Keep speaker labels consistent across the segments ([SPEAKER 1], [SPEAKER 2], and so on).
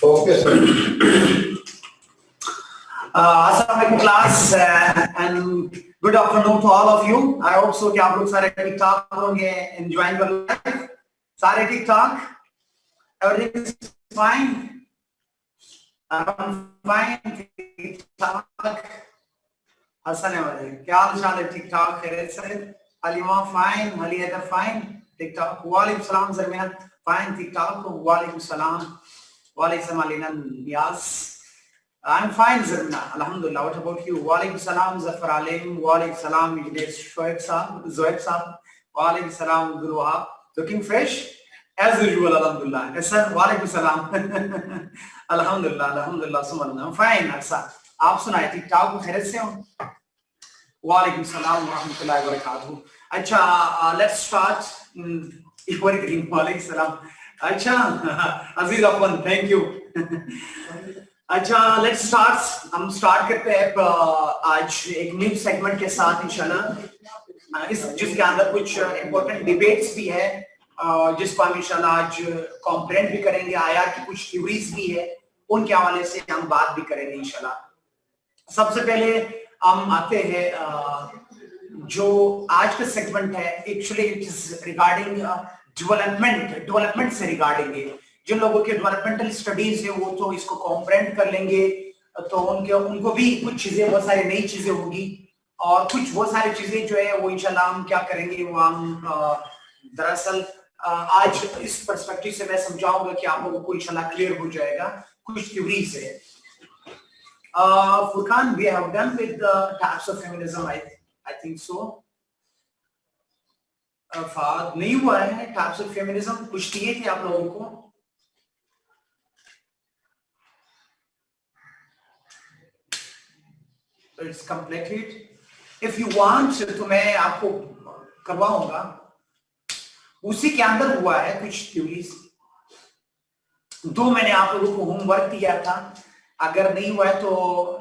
[SPEAKER 1] Okay, sir.
[SPEAKER 2] Assalamualaikum class and good afternoon to all of you. I hope so कि आप लोग सारे ठीक ठाक होंगे, enjoying your life. सारे ठीक ठाक? Everything is fine. I'm fine. ठीक ठाक. हंसने वाले क्या हाल चाल है? ठीक ठाक खैरियत से? हलीमा फाइन, हलीदा फाइन, ठीक ठाक. वालेकुम सलाम ज़रमिया फाइन, ठीक ठाक. वालेकुम सलाम. वालेकुम सलाम यास. I'm fine, Zarna. Alhamdulillah. What about you? Walaikum salam, Zafar Alim. Walaikum salam, Shoaib Saab, Zoaib Saab. Walaikum salam, Abdul Wahab. Looking fresh? As usual, Alhamdulillah. Yes, sir. Walaikum salam. Alhamdulillah, Alhamdulillah. I'm fine, Aksa. आप सुनाए ठीक ठाक हो, खैरियत से हो? Walaikum salam wa rahmatullahi wa barakatuh. अच्छा, let's start. Walaikum salam. अच्छा, Aziz Afwan, thank you. अच्छा, लेट्स स्टार्ट. हम स्टार्ट करते हैं आज एक न्यू सेगमेंट के साथ इंशाल्लाह, जिसके अंदर कुछ इंपॉर्टेंट डिबेट्स भी है, जिसको हम इंशाल्लाह आज कॉम्प्रेंड भी करेंगे. आया कि कुछ थ्योरीज भी है, उनके हवाले से हम बात भी करेंगे इंशाल्लाह. सबसे पहले हम आते हैं जो आज का सेगमेंट है. Actually it is regarding development से रिगार्डिंग है. जिन लोगों के डेवलपमेंटल स्टडीज है वो तो इसको कॉम्प्रेंड कर लेंगे, तो उनको भी कुछ चीजें, बहुत सारी नई चीजें होगी, और कुछ बहुत सारी चीजें जो है वो इंशाल्लाह हम क्या करेंगे, वो हम दरअसल आज इस पर्सपेक्टिव से मैं समझाऊंगा कि आप लोगों को इंशाल्लाह क्लियर हो जाएगा. कुछ थ्योरीज है. Furqan, we have done with the types of feminism. I think so. फाद नहीं हुआ है टाइप्स ऑफ फेमिनिज्म, कुछ दिए थे आप लोगों को. It's completed. If you want, तो मैं आपको करवाऊंगा. उसी के अंदर हुआ है कुछ थ्योरीज. दो मैंने आप लोगों को होमवर्क दिया था. अगर नहीं हुआ है तो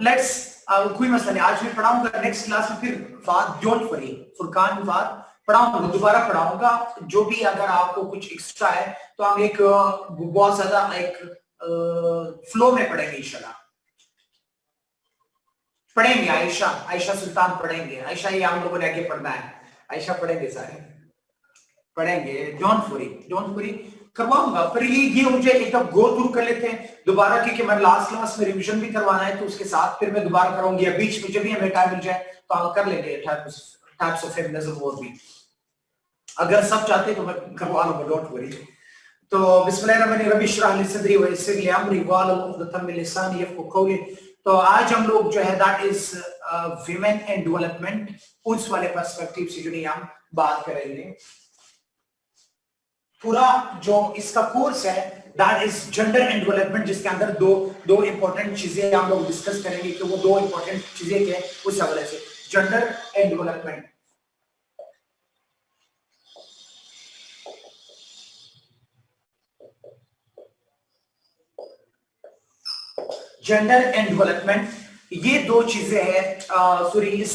[SPEAKER 2] लेट्स, कोई मसला नहीं, आज मैं पढ़ाऊंगा. नेक्स्ट क्लास में फिर Fahd, don't worry, Furqan Fahd पढ़ाऊंगा, दोबारा पढ़ाऊंगा. जो भी अगर आपको कुछ एक्स्ट्रा है तो हम एक बहुत ज्यादा एक फ्लो में पढ़ेंगे इंशाल्लाह. पढ़ेंगे आयशा सुल्तान पढ़ेंगे. आयशा ये हम लोगों ने आगे पढ़ना है. आयशा पढ़ेंगे, सारे पढ़ेंगे. डोंट वरी करवाऊंगा. पर ये मुझे एकदम गो थ्रू कर लेते हैं दोबारा, क्योंकि मैं लास्ट क्लास में रिवीजन भी करवाना है, तो उसके साथ फिर मैं दोबारा करूंगी. या बीच में जब भी हमें टाइम मिल जाए तो हम कर लेंगे टाइप्स ऑफ फेमिनिज्म. और भी अगर सब चाहते तो मैं करवा लूंगा, डोंट वरी. तो बिस्मिल्लाहिर्रहमानिर्रहीम. तो आज हम लोग जो है that is women and development, उस वाले पर्सपेक्टिव से जो नहीं हम बात करेंगे. पूरा जो इसका कोर्स है that is gender and development, जिसके अंदर दो इंपॉर्टेंट चीजें हम लोग डिस्कस करेंगे कि वो दो इंपॉर्टेंट चीजें क्या है उस हवाले से. Gender and development. Gender and development, ये दो चीजें हैं. सॉरी, इस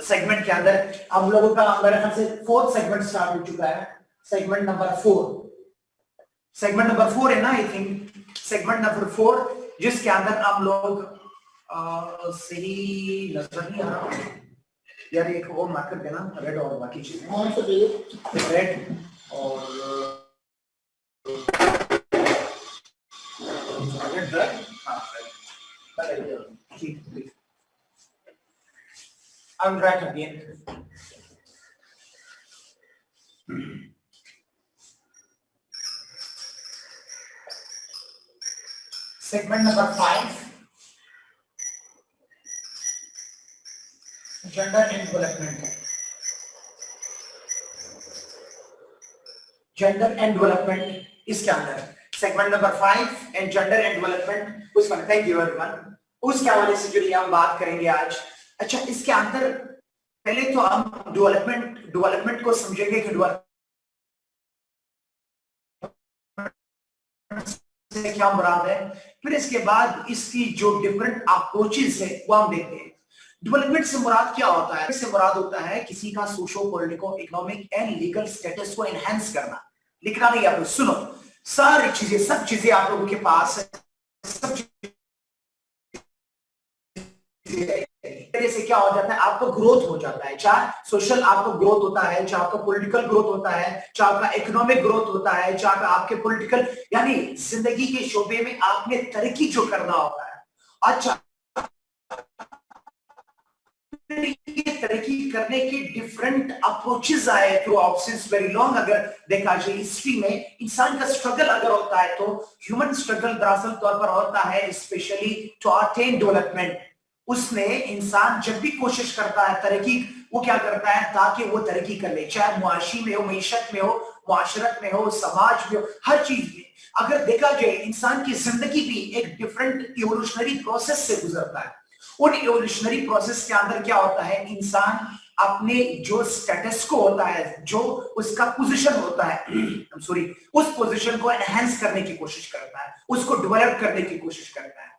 [SPEAKER 2] सेगमेंट के अंदर हम लोगों का मेरे ख्याल से फोर्थ सेगमेंट स्टार्ट हो चुका है. सेगमेंट नंबर 4 है ना, आई थिंक सेगमेंट नंबर 4, जिसके अंदर हम लोग सही नजर नहीं आ रहा यार, एक वो मार्कर देना, रेड और बाकी चीजें. कौन सा चाहिए? रेड और I will write again. Segment number 5, gender and development. Gender and development इसके अंदर segment number 5 and gender and development, उसका थैंक यू एवरीवन, उसके हवाले से जो हम बात करेंगे आज. अच्छा, इसके अंदर पहले तो हम डेवलपमेंट को समझेंगे कि से क्या मुराद है. फिर इसके बाद इसकी जो डिफरेंट अप्रोचेस है वो हम देखते हैं. डेवलपमेंट से मुराद क्या होता है? इससे मुराद होता है किसी का socio politico economic and legal status को एनहांस करना. लिखना नहीं, आप सुनो, सारी चीजें, सब चीजें आप लोगों के पास है. से क्या हो जाता है, आपको ग्रोथ हो जाता है, चाहे सोशल आपको ग्रोथ होता है, चाहे आपका पॉलिटिकल ग्रोथ होता है, चाहे आपका इकोनॉमिक ग्रोथ होता है, चाहे आपके पॉलिटिकल यानी जिंदगी के शोबे में आपने तरक्की जो करना होता है। अच्छा, तरक्की करने के डिफरेंट अप्रोचेस आए through out since very long. अगर देखा जाए हिस्ट्री में इंसान का स्ट्रगल अगर होता है तो ह्यूमन स्ट्रगल दरअसल तौर पर होता है स्पेशली टू अटेन डेवलपमेंट। उसमें इंसान जब भी कोशिश करता है तरक्की, वो क्या करता है ताकि वो तरक्की कर ले, चाहे मुआशी में हो, मईशत में हो, मुआशरत में हो, समाज में हो, हर चीज में। अगर देखा जाए इंसान की जिंदगी भी एक डिफरेंट इवोल्यूशनरी प्रोसेस से गुजरता है। उन इवोल्यूशनरी प्रोसेस के अंदर क्या होता है, इंसान अपने जो स्टेटस को होता है, जो उसका पोजीशन होता है सॉरी, उस पोजीशन को एनहांस करने की कोशिश करता है, उसको डेवलप करने की कोशिश करता है।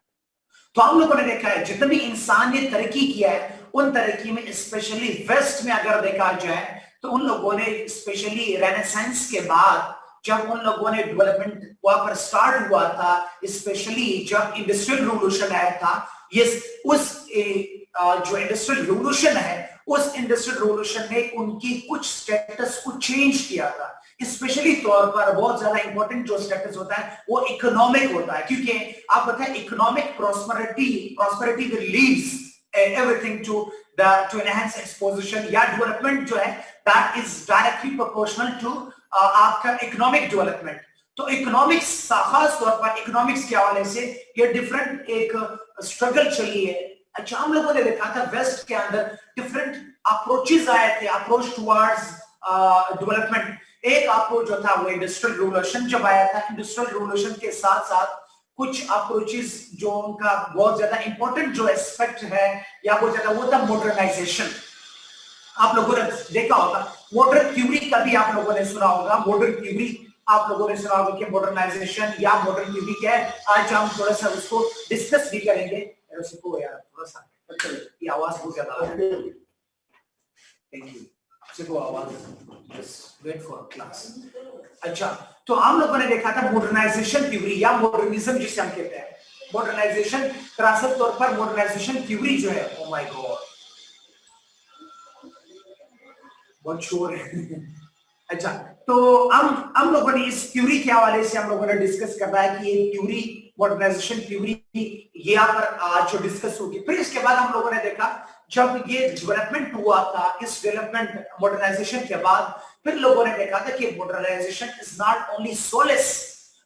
[SPEAKER 2] तो हम लोगों ने देखा है जितने भी इंसान ने तरक्की किया है, उन तरक्की में स्पेशली वेस्ट में अगर देखा जाए तो उन लोगों ने स्पेशली रेनेसांस के बाद जब उन लोगों ने डेवलपमेंट वहां पर स्टार्ट हुआ था, स्पेशली जब इंडस्ट्रियल रिवॉल्यूशन आया था, ये उस जो इंडस्ट्रियल रिवॉल्यूशन है, उस इंडस्ट्रियल रिवॉल्यूशन ने उनकी कुछ स्टेटस को चेंज किया था। स्पेशली तौर पर बहुत ज्यादा इंपॉर्टेंट जो स्टेटस होता है वो इकोनॉमिक होता है, क्योंकि आप बताएं economic prosperity will leads everything to enhance its position, या डेवलपमेंट जो है that is directly proportional to आपका इकोनॉमिक डेवलपमेंट। तो इकोनॉमिक्स खास तौर पर इकोनॉमिक्स के हवाले से ये डिफरेंट एक स्ट्रगल चली है। अच्छा, हम लोगों ने देखा था वेस्ट के अंदर डिफरेंट अप्रोचेस आए थे, अप्रोच टुवर्ड्स डेवलपमेंट। एक अप्रोच जो था वो इंडस्ट्रियल रिवॉल्यूशन जब आया था, इंडस्ट्रियल रिवॉल्यूशन के साथ साथ कुछ अप्रोचेस जो उनका बहुत ज्यादा इंपॉर्टेंट जो एस्पेक्ट है या बहुत ज्यादा वो था मॉडर्नाइजेशन। आप लोगों ने देखा होगा मॉडर्न थ्योरी का भी आप लोगों ने सुना होगा, मॉडर्न थ्योरी आप लोगों ने सुना होगा कि मॉडर्नाइजेशन या मॉडर्न थ्योरी क्या है। आज हम थोड़ा सा उसको डिस्कस भी करेंगे। यार थोड़ा सा ये आवाज बहुत ज्यादा आ रही है, थैंक यू। सिर्फ आवाज, जस्ट वेट फॉर क्लास। अच्छा, तो हम लोगों ने देखा था मॉडर्नाइजेशन थ्योरी या मॉडर्निज्म जिसे हम कहते हैं। मॉडर्नाइजेशन दरअसल तौर पर मॉडर्नाइजेशन थ्योरी जो है, ओ माय गॉड बहुत शोर है अच्छा, तो हम लोगों ने इस थ्योरी के हवाले से हम लोगों ने डिस्कस करना है कि ये थ्योरी मॉडर्नाइजेशन थ्योरी यहाँ पर आज जो डिस्कस होगी। फिर इसके बाद हम लोगों ने देखा जब ये डेवलपमेंट हुआ था, इस डेवलपमेंट मॉडर्नाइजेशन के बाद फिर लोगों ने देखा था कि modernisation is not only solace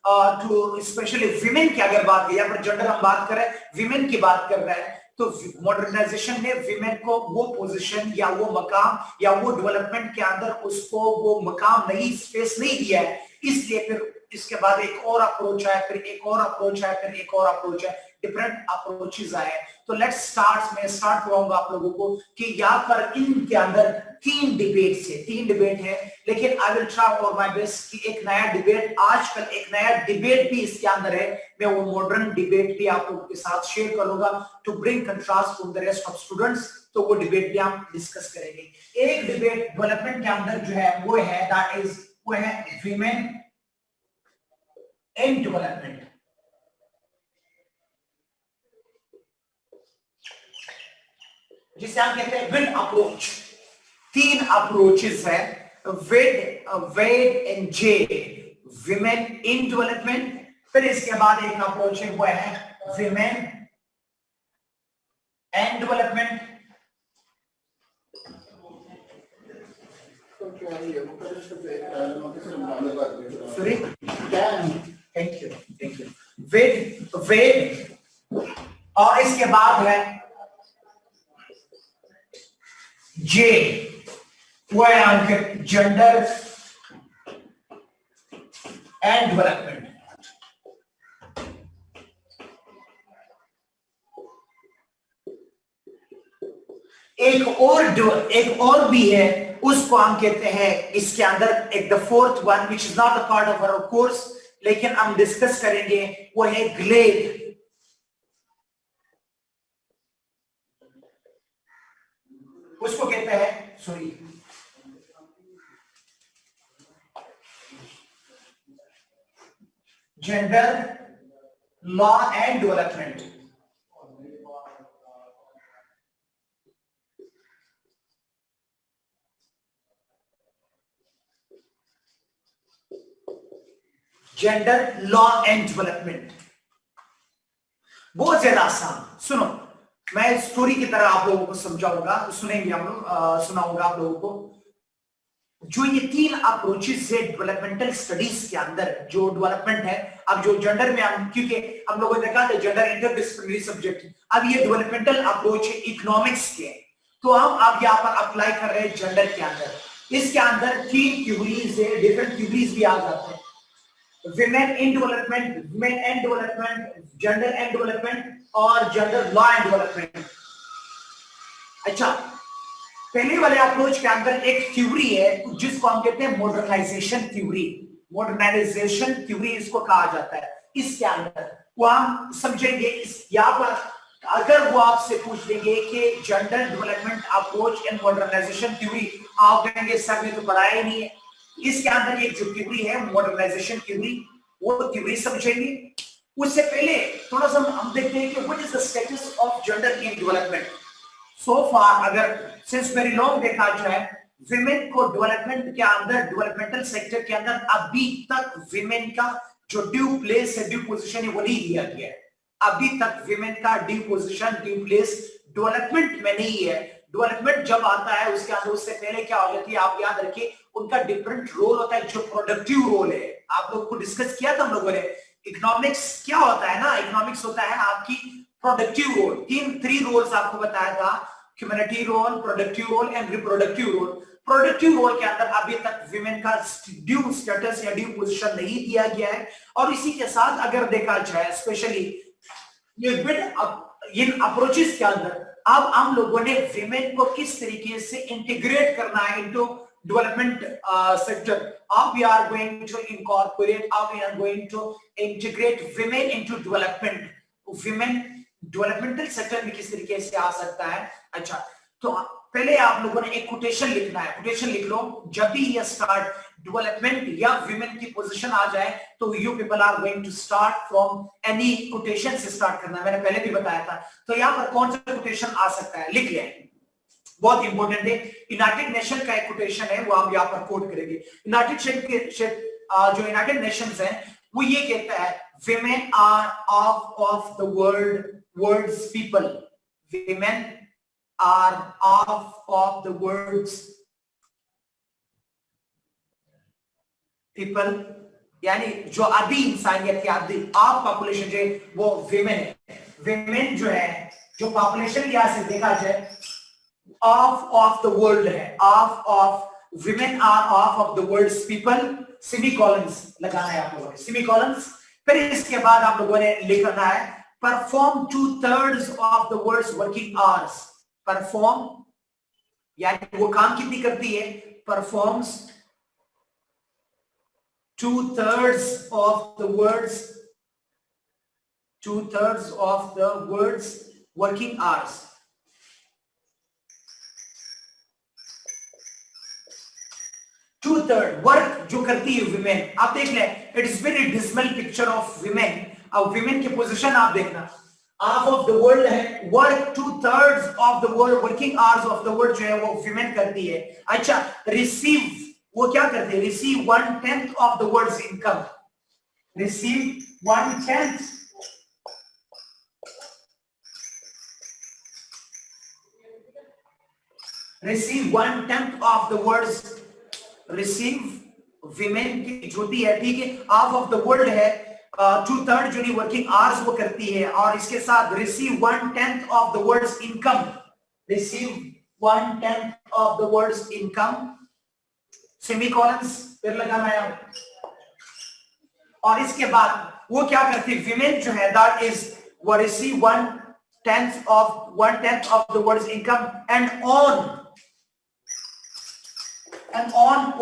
[SPEAKER 2] to specially women की अगर बात यहाँ पर जेंडर हम बात करें, विमेन की बात कर रहे हैं, तो मॉडर्नाइजेशन ने विमेन को वो पोजीशन या वो मकाम या वो डेवलपमेंट के अंदर उसको वो मकाम नहीं, स्पेस नहीं दिया है। इसलिए फिर इसके बाद एक और अप्रोच है, फिर एक और अप्रोच है, फिर एक और अप्रोच है, डिफरेंट अप्रोचेस आए। तो लेट्स स्टार्ट, मैं स्टार्ट कराऊंगा आप लोगों को कि यहाँ पर इनके अंदर तीन डिबेट है, लेकिन I will try for my best कि एक नया डिबेट, आजकल एक नया डिबेट भी इसके अंदर है, मैं वो मॉडर्न डिबेट भी आप लोगों के साथ शेयर करूंगा to bring contrast from the rest of students. तो वो डिबेट भी हम डिस्कस करेंगे। एक डिबेट डेवलपमेंट के अंदर जो है वो है दैट इज वो है विमेन इन डेवलपमेंट। जिसे हम कहते हैं विड अप्रोच। तीन अप्रोचेस है, वेड and J, women in development. फिर इसके बाद एक अप्रोच है वो है women and development. Sorry, thank you. वेड और इसके बाद है जे, वो है अंकित जेंडर एंड डेवलपमेंट। एक और भी है, उसको हम कहते हैं इसके अंदर एक the fourth one which is not a part of our course, लेकिन हम डिस्कस करेंगे, वो है ग्लेड। उसको कहते हैं sorry gender law and development. Gender law and development बहुत ज्यादा आसान. सुनो, मैं स्टोरी की तरह आप लोगों को समझाऊंगा, सुनेंगे हम लोग, सुनाऊंगा आप लोगों को. जो ये 3 अप्रोचेस है डेवलपमेंटल स्टडीज के अंदर, जो डेवलपमेंट है, अब जो जेंडर में हम, क्योंकि हम लोगों ने देखा था जेंडर इंटरडिसिप्लिनरी सब्जेक्ट, अब ये डेवलपमेंटल अप्रोच है इकोनॉमिक्स के, तो हम अब यहाँ पर अप्लाई कर रहे हैं जेंडर के अंदर. इसके अंदर 3 थ्योरीज है, डिफरेंट थ्योरीज भी आ जाते हैं. Women in development, women and development, gender and development और जेंडर लॉ एंड डेवलपमेंट. अच्छा, पहले वाले अप्रोच के अंदर एक थ्योरी है जिसको हम कहते हैं मॉडर्नाइजेशन थ्योरी. मॉडर्नाइजेशन थ्योरी इसको कहा जाता है. इसके अंदर वो हम समझेंगे. इस यहाँ पर अगर वो आपसे पूछ देंगे कि gender development approach and modernisation theory, आप कहेंगे सर ने तो पढ़ाया ही नहीं है. इसके अंदर एक जो थ्योरी है मॉडर्नाइजेशन थ्योरी, वो थ्योरी समझेंगे. उससे पहले थोड़ा सा हम देखते हैं कि what is the status of gender in development. So far अगर सिंस वेरी लॉन्ग देखा जाए, विमेन को डेवलपमेंट के अंदर, डेवलपमेंटल सेक्टर के अंदर अभी तक विमेन का जो ड्यू प्लेस है, ड्यू पोजीशन है, वो नहीं दिया गया है. अभी तक विमेन का due position, due place development में नहीं है. डेवलपमेंट जब आता है उसके अंदर, उससे पहले क्या हो जाती है, आप याद रखिए, उनका डिफरेंट रोल होता है. जो प्रोडक्टिव रोल है, आप लोगों को डिस्कस किया था हम लोगों ने. इकोनॉमिक्स क्या होता है ना, इकोनॉमिक्स होता है आपकी प्रोडक्टिव रोल. 3 रोल्स आपको बताया था, humanity role, productive role and reproductive role. Productive role के अंदर अभी तक विमेन का ड्यू स्टेटस या ड्यू पोजीशन नहीं दिया गया है. और इसी के साथ अगर देखा जाए स्पेशली इन अप्रोचेस के अंदर, अब हम लोगों ने विमेन को किस तरीके से इंटीग्रेट करना है into development sector. We are going to incorporate, we are going to integrate women into development. Women developmental sector में किस तरीके से आ सकता है. अच्छा, तो पहले आप लोगों ने एक कोटेशन लिखना है. कोटेशन लिख लो. जब भी ये स्टार्ट डेवलपमेंट या विमेन की पोजीशन आ जाए, तो you people are going to start from any quotation से स्टार्ट करना है. मैंने पहले भी बताया था. तो यहाँ पर कौन सा कोटेशन आ सकता है, लिख लें, बहुत इंपॉर्टेंट है. यूनाइटेड नेशन का एक कोटेशन है, वो हम यहाँ पर कोट करेंगे. जो यूनाइटेड नेशंस है, वो ये कहता है, women are half of the world's people. Women are half of the world's people. यानी जो आधी इंसानियत की आधी आप पॉपुलेशन जो है वो विमेन है. विमेन जो है, जो पॉपुलेशन यहाँ से देखा जाए, half of the world है. half of women are half of the world's people. सेमीकोलंस लगाना है आप लोगों ने, सेमीकोलंस. फिर इसके बाद आप लोगों ने लिखना है, perform 2/3 of the world's working hours. Perform यानी वो काम कितनी करती है, performs 2/3 of the world's working hours. Two-third work जो करती है विमेन. आप देख ले, it is very dismal picture of women. अब विमेन की पोजीशन आप देखना, हाफ ऑफ द वर्ल्ड है work, 2/3 of the world working hours of the world जो है वो विमेन करती है. अच्छा, रिसीव वो क्या करते हैं, receive 1/10 of the world's income. Receive 1/10 of the world's receive. Women की जो भी है, ठीक है, हाफ ऑफ द वर्ल्ड है, 2/3 जो वर्किंग आवर्स वो करती है. और इसके साथ receive 1/10 of the world's income. Receive 1/10 of the world's income. Semicolons फिर लगाना है. और इसके बाद वो क्या करती है, विमेन जो है, दैट इज वो receive 1/10 of the world's income and on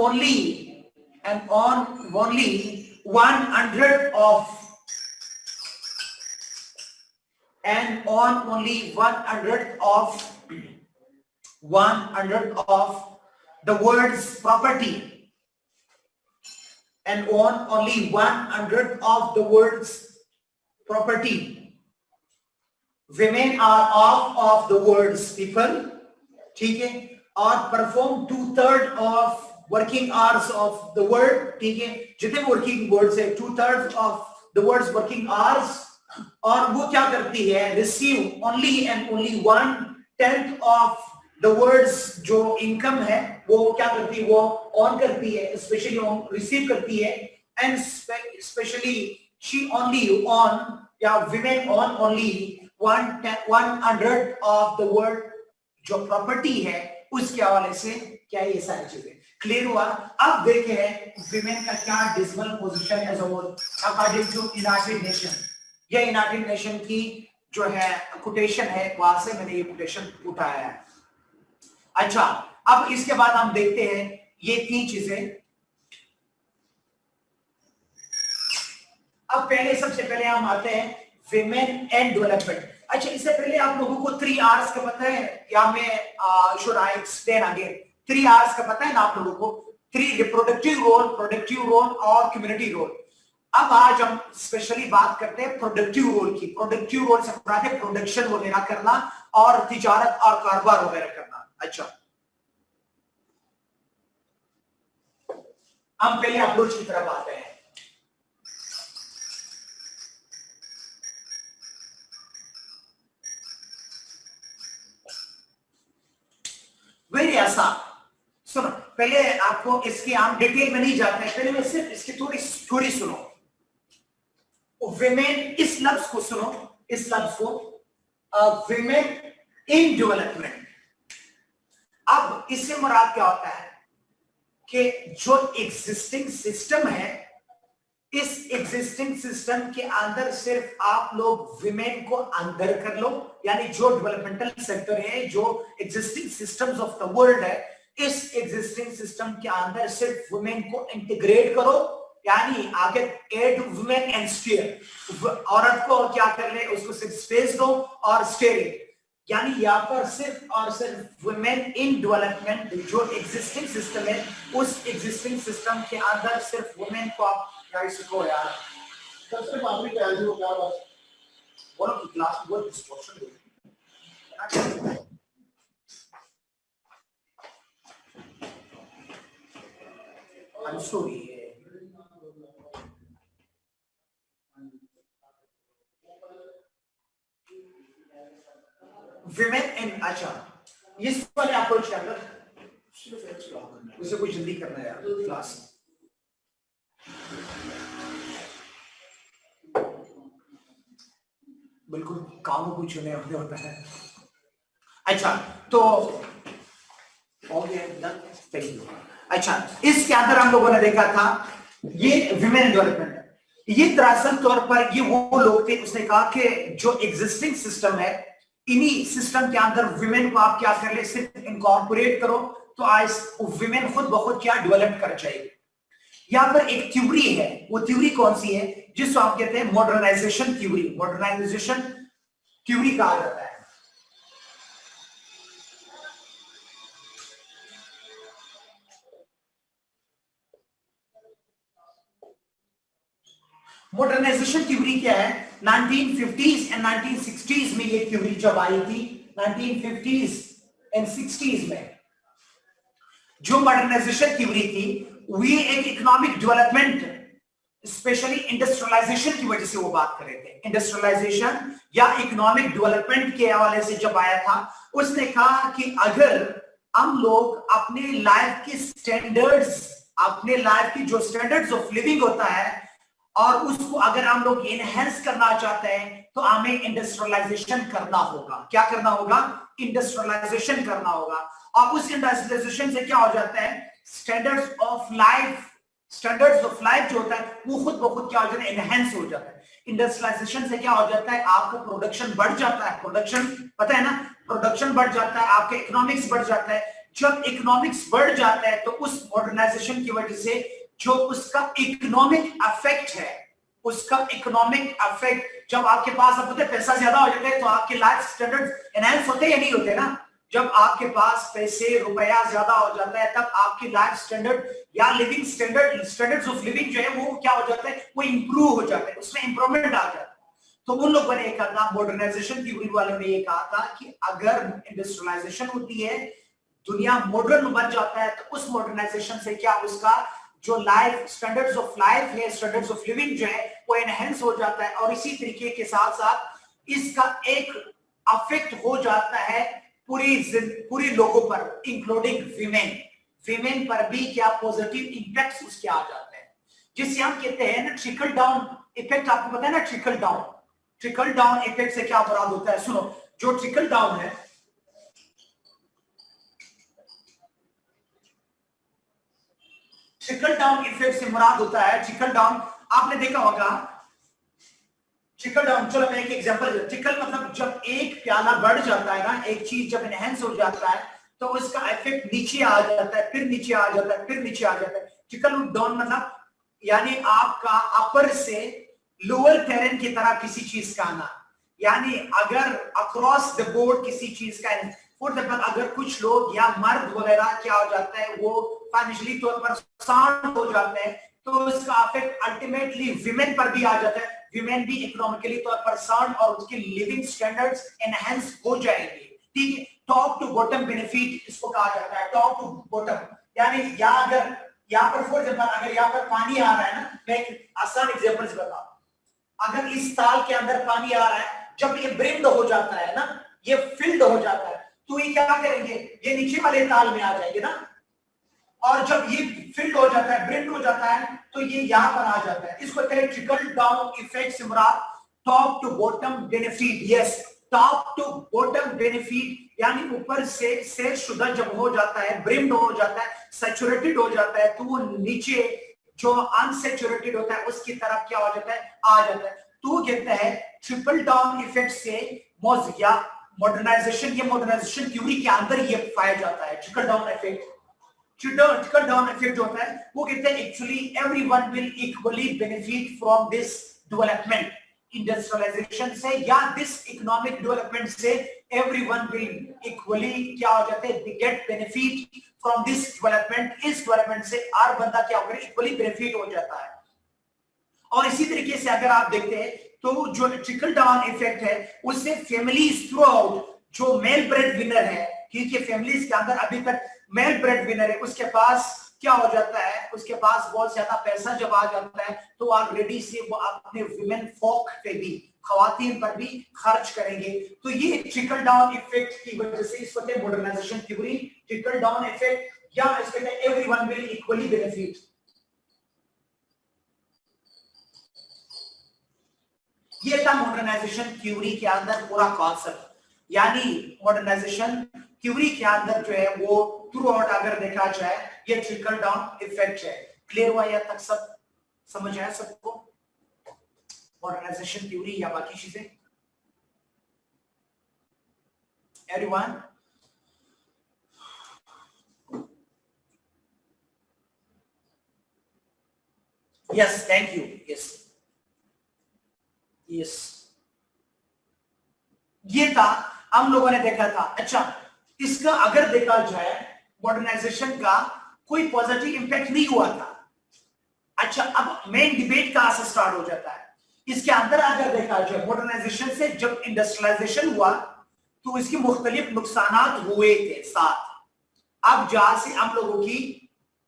[SPEAKER 2] only 100 of the world's property, and on only 100 of the world's property. Women are half of the world's people, ठीक है, और perform 2/3 of working hours of the world, ठीक है, जितने working words है 2/3 of the world's working hours, और वो क्या करती है, receive only and only 1/10 of the world's जो इनकम है वो क्या करती है, वो ऑन करती है, स्पेशली ऑन रिसीव करती है, and specially she only own या women own only 1/100 of the world जो प्रॉपर्टी है उसके हवाले से। क्या ये सारी चीजें क्लियर हुआ? अब देखें विमेन का क्या dismal position as a whole according to United Nation. ये यूनाइटेड नेशन की जो है कोटेशन है, वहां से मैंने ये कोटेशन उठाया है। अच्छा, अब इसके बाद हम देखते हैं ये 3 चीजें। अब पहले सबसे पहले हम आते हैं विमेन एंड डेवलपमेंट। अच्छा, इससे पहले आप लोगों को 3 R's का पता है, या मैं should I explain again? 3 R's का पता है ना आप लोगों को? 3 रिप्रोडक्टिव रोल, प्रोडक्टिव रोल और कम्युनिटी रोल। अब आज हम स्पेशली बात करते हैं प्रोडक्टिव रोल की। प्रोडक्टिव रोल से मुराद है प्रोडक्शन वगैरह करना और तिजारत और कारोबार वगैरह करना। अच्छा, हम पहले अप्रोच की तरफ आते हैं। वेरी आसान, सुनो, पहले आपको इसके हम डिटेल में नहीं जाते हैं, पहले मैं सिर्फ इसकी थोड़ी सुनो। विमेन, इस लफ्ज को सुनो, इस लफ्ज को विमेन इन डेवलपमेंट। अब इससे मुराद क्या होता है कि जो एग्जिस्टिंग सिस्टम है, इस एग्जिस्टिंग सिस्टम के अंदर सिर्फ आप लोग विमेन को अंदर कर लो, यानी जो डेवलपमेंटल सेक्टर है, जो existing systems of the world है, इस एग्जिस्टिंग सिस्टम के अंदर सिर्फ वुमेन को इंटीग्रेट करो, यानी आगे एड वुमेन एंड स्टीयर, औरत को क्या कर ले, उसको सिर्फ स्पेस दो और स्टीयरिंग, यानी यहाँ पर सिर्फ और सिर्फ वुमेन इन डेवलपमेंट। जो एग्जिस्टिंग सिस्टम है, उस एग्जिस्टिंग सिस्टम के अंदर सिर्फ वुमेन को आप इसको यार सबसे मामूली क्या है, क्या बात बोलो कि क्लास में बहुत डिस्टॉर्शन हो रही है। I'm sorry. Women in, अच्छा, इस वाले अप्रोच के अंदर उसे कुछ जल्दी करना है यार क्लास। बिल्कुल काम को चुने अपने होता है। अच्छा, तो हो गया, थैंक यू। अच्छा, इसके अंदर हम लोगों ने देखा था ये विमेन डेवलपमेंट। ये दरअसल तौर पर ये वो लोग थे, उसने कहा कि जो एग्जिस्टिंग सिस्टम है, इन्हीं सिस्टम के अंदर विमेन को आप क्या कर ले, सिर्फ इनकॉर्पोरेट करो तो आज विमेन खुद ब खुद क्या डेवलप कर जाएगी। यहाँ पर एक थ्योरी है, वो थ्योरी कौन सी है, जिसको आप कहते हैं मॉडर्नाइजेशन थ्योरी। मॉडर्नाइजेशन थ्योरी कहा जाता है। मॉडर्नाइजेशन थ्योरी क्या है? 1950s एंड 1960s में ये थ्योरी जब आई थी, 1950s एंड 60s में जो मॉडर्नाइजेशन थ्योरी थी, वो एक इकोनॉमिक डेवलपमेंट स्पेशली इंडस्ट्रियलाइजेशन की वजह से वो बात कर रहे थे। इंडस्ट्रियलाइजेशन या इकोनॉमिक डेवलपमेंट के हवाले से जब आया था, उसने कहा कि अगर हम लोग अपने लाइफ के स्टैंडर्ड्स, अपने लाइफ की जो स्टैंडर्ड्स ऑफ लिविंग होता है, और उसको अगर हम लोग एनहेंस करना चाहते हैं तो हमें इंडस्ट्रियलाइजेशन करना होगा। क्या करना होगा? इंडस्ट्रियलाइजेशन करना होगा। और उस इंडस्ट्रियलाइजेशन से क्या हो जाता है, स्टैंडर्ड्स ऑफ लाइफ जो होता है वो खुद ब खुद क्या हो जाता है, एनहेंस हो जाता है। इंडस्ट्रियलाइजेशन से क्या हो जाता है, आपका प्रोडक्शन बढ़ जाता है। प्रोडक्शन पता है ना, प्रोडक्शन बढ़ जाता है, आपका इकोनॉमिक्स बढ़ जाता है। जब इकोनॉमिक्स बढ़ जाता है तो उस मॉडर्नाइजेशन की वजह से जो उसका इकोनॉमिक इफेक्ट है, उसका इकोनॉमिक इफेक्ट, जब आपके पास अब पैसा ज्यादा हो जाता है तो आपके लाइफ स्टैंडर्ड एनहांस होते या नहीं होते ना। जब आपके पास पैसे रुपया ज्यादा हो जाता है तब आपकी लाइफ स्टैंडर्ड या लिविंग स्टैंडर्ड्स ऑफ लिविंग जो है वो क्या हो जाता है, वो इंप्रूव हो जाता है, उसमें इंप्रूवमेंट आ जाता है। तो उन लोगों ने कहा था, मॉडर्नाइजेशन थ्योरी वालों ने ये कहा था कि अगर इंडस्ट्रियलाइजेशन होती है, दुनिया मॉडर्न बन जाता है, तो उस मॉडर्नाइजेशन से क्या उसका जो लाइफ स्टैंडर्ड्स ऑफ लाइफ है, स्टैंडर्ड्स ऑफ लिविंग जो है वो एनहेंस हो जाता है, और इसी तरीके के साथ साथ इसका एक अफेक्ट हो जाता है पूरी लोगों पर, इंक्लूडिंग विमेन पर भी क्या पॉजिटिव इंपैक्ट उसके आ जाते हैं, जिसे हम कहते हैं ना ट्रिकल डाउन इफेक्ट। आपको पता है ना ट्रिकल डाउन इफेक्ट से क्या मुराद होता है? सुनो, जो ट्रिकल डाउन है, ट्रिकल डाउन इफेक्ट से मुराद होता है, ट्रिकल डाउन आपने देखा होगा, ट्रिकल डाउन, चलो मैं एक एग्जांपल, ट्रिकल मतलब जब एक प्याला बढ़ जाता है ना, एक चीज जब एनहेंस हो जाता है तो उसका इफेक्ट नीचे आ जाता है, फिर नीचे आ जाता है, फिर नीचे आ जाता है। ट्रिकल डाउन मतलब यानी आपका अपर से लोअर टेरेन की तरह किसी चीज का आना, यानी अगर अक्रॉस द बोर्ड किसी चीज का, फॉर एग्जांपल अगर कुछ लोग या मर्द वगैरह क्या हो जाता है, वो फाइनेंशियली तौर पर साउंड हो जाते हैं, तो इसका इफेक्ट अल्टीमेटली विमेन पर भी आ जाता है। विमेन भी इकोनॉमिकली तौर पर साउंड और उसके लिविंग स्टैंडर्ड्स एनहांस हो जाएंगे, ठीक है। टॉप टू बॉटम बेनिफिट इसको कहा जाता है, टॉप टू बॉटम, यानी अगर यहाँ पर फॉर एग्जांपल अगर यहाँ पर पानी आ रहा है ना, मैं एक आसान एग्जांपल से बताऊं, अगर इस ताल के अंदर पानी आ रहा है, जब ये ब्रिम्ड हो जाता है ना, ये फिल्ड हो जाता है, तो ये क्या करेंगे, ये नीचे वाले ताल में आ जाएंगे ना, और जब ये फिल्ड हो जाता है, ब्रिम्ड हो जाता है, तो ये यहाँ पर आ जाता है। इसको कहते हैं ट्रिकल डाउन इफेक्ट से मुराद top to bottom benefit. Yes, top to bottom benefit, यानी ऊपर से शुद्ध जब हो जाता है, ब्रिम्ड हो जाता है, सैचुरेटेड हो जाता है, तो वो नीचे जो अनसैचुरेटेड होता है उसकी तरफ क्या हो जाता है, आ जाता है। तो कहते हैं ट्रिपल डाउन इफेक्ट से मॉडर्नाइजेशन, ये मॉडर्नाइजेशन थ्योरी के अंदर ये पाया जाता है, trickle down effect. Trickle down effect जो होता है वो कहते हैं actually everyone will equally benefit from this development, industrialisation से या दिस इकोनॉमिक डेवलपमेंट से एवरीवन विल इक्वली क्या हो जाते हैं, get benefit from this development. इस डेवलपमेंट से हर बंदा क्या होगा, इक्वली बेनिफिट हो जाता है। और इसी तरीके से अगर आप देखते हैं तो जो ट्रिकल डाउन इफेक्ट है उससे फैमिलीज थ्रू आउट, जो मेल ब्रेड विनर है, क्योंकि फैमिलीज के अंदर अभी तक मेल ब्रेड विनर है, उसके पास क्या हो जाता है, उसके पास बहुत ज्यादा पैसा जब आ जाता है तो ऑलरेडी से वो अपने विमेन फोक पे भी, खवातीन पर भी खर्च करेंगे। तो ये ट्रिकल डाउन इफेक्ट की वजह से इसको कहते हैं modernisation theory, trickle down effect, या इसके कहते हैं एवरीवन विल इक्वली बेनिफिट। ये था मॉडर्नाइजेशन थ्योरी के अंदर पूरा कॉन्सेप्ट, यानी मॉडर्नाइजेशन थ्योरी के अंदर जो है वो थ्रू आउट अगर देखा जाए ये ट्रिकल डाउन इफेक्ट है। क्लियर हुआ यहाँ तक, सब समझ आया सबको, मॉडर्नाइजेशन थ्योरी या बाकी चीजें? Everyone? Yes, thank you. Yes yes, ये था हम लोगों ने देखा था। अच्छा, इसका अगर देखा जाए मॉडर्नाइजेशन का कोई पॉजिटिव इंपैक्ट नहीं हुआ था। अच्छा, अब मेन डिबेट कहां से स्टार्ट हो जाता है, इसके अंदर अगर देखा जाए मॉडर्नाइजेशन से जब इंडस्ट्रियलाइजेशन हुआ तो इसके मुख्तलिफ नुकसानात हुए थे साथ। अब जहां से हम लोगों की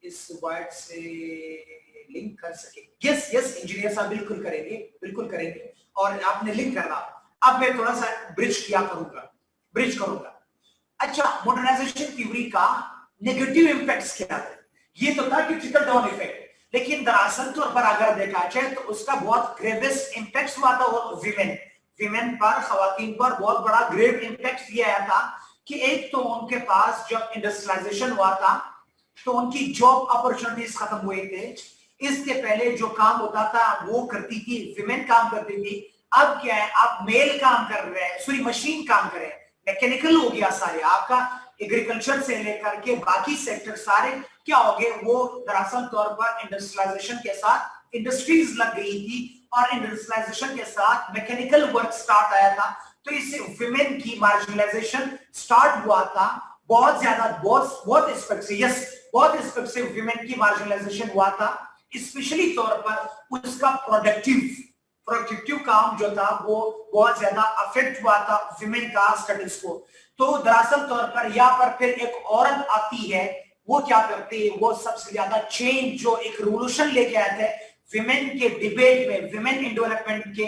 [SPEAKER 2] इस वर्ड से लिंक कर सके, यस यस इंजीनियर साहब बिल्कुल करेंगे, बिल्कुल करेंगे, और आपने लिंक करना। अब मैं थोड़ा सा ब्रिज करूंगा। अच्छा, मॉडर्नाइजेशन थ्योरी का नेगेटिव इम्पैक्ट्स क्या है? ये तो था कि ट्रिकल डाउन इफेक्ट, लेकिन दरअसल तौर पर अगर देखा जाए तो उसका बहुत ग्रेवेस्ट इम्पैक्ट हुआ था विमेन पर, खवातीन पर बहुत बड़ा ग्रेव इम्पैक्ट ये आया था कि एक तो उनके पास जब इंडस्ट्रियलाइजेशन हुआ था तो उनकी जॉब अपॉर्चुनिटीज खत्म हुए थे। इसके पहले जो काम होता था वो करती थी विमेन, काम करती थी। अब क्या है, आप मेल काम कर रहे हैं, सॉरी मशीन काम कर रहे हैं, मैकेनिकल हो गया सारे, आपका एग्रीकल्चर से लेकर के बाकी सेक्टर सारे क्या हो गए, वो दरअसल तौर पर इंडस्ट्रियलाइजेशन के साथ इंडस्ट्रीज लग गई थी और इंडस्ट्रियलाइजेशन के साथ मैकेनिकल वर्क स्टार्ट आया था। तो इससे विमेन की मार्जिनलाइजेशन स्टार्ट हुआ था, बहुत ज्यादा, बहुत एस्पेक्ट से, यस बहुत एस्पेक्ट से विमेन की मार्जिनलाइजेशन हुआ था, स्पेशली तौर पर उसका प्रोडक्टिव काम जो था वो बहुत ज्यादा अफेक्ट हुआ था विमेन का स्टेटस को। तो दरअसल तौर पर यहाँ पर फिर एक औरत आती है, वो क्या करती है, वो सबसे ज्यादा चेंज जो एक रिवोल्यूशन लेके आए थे विमेन के डिबेट में, विमेन इन डेवलपमेंट के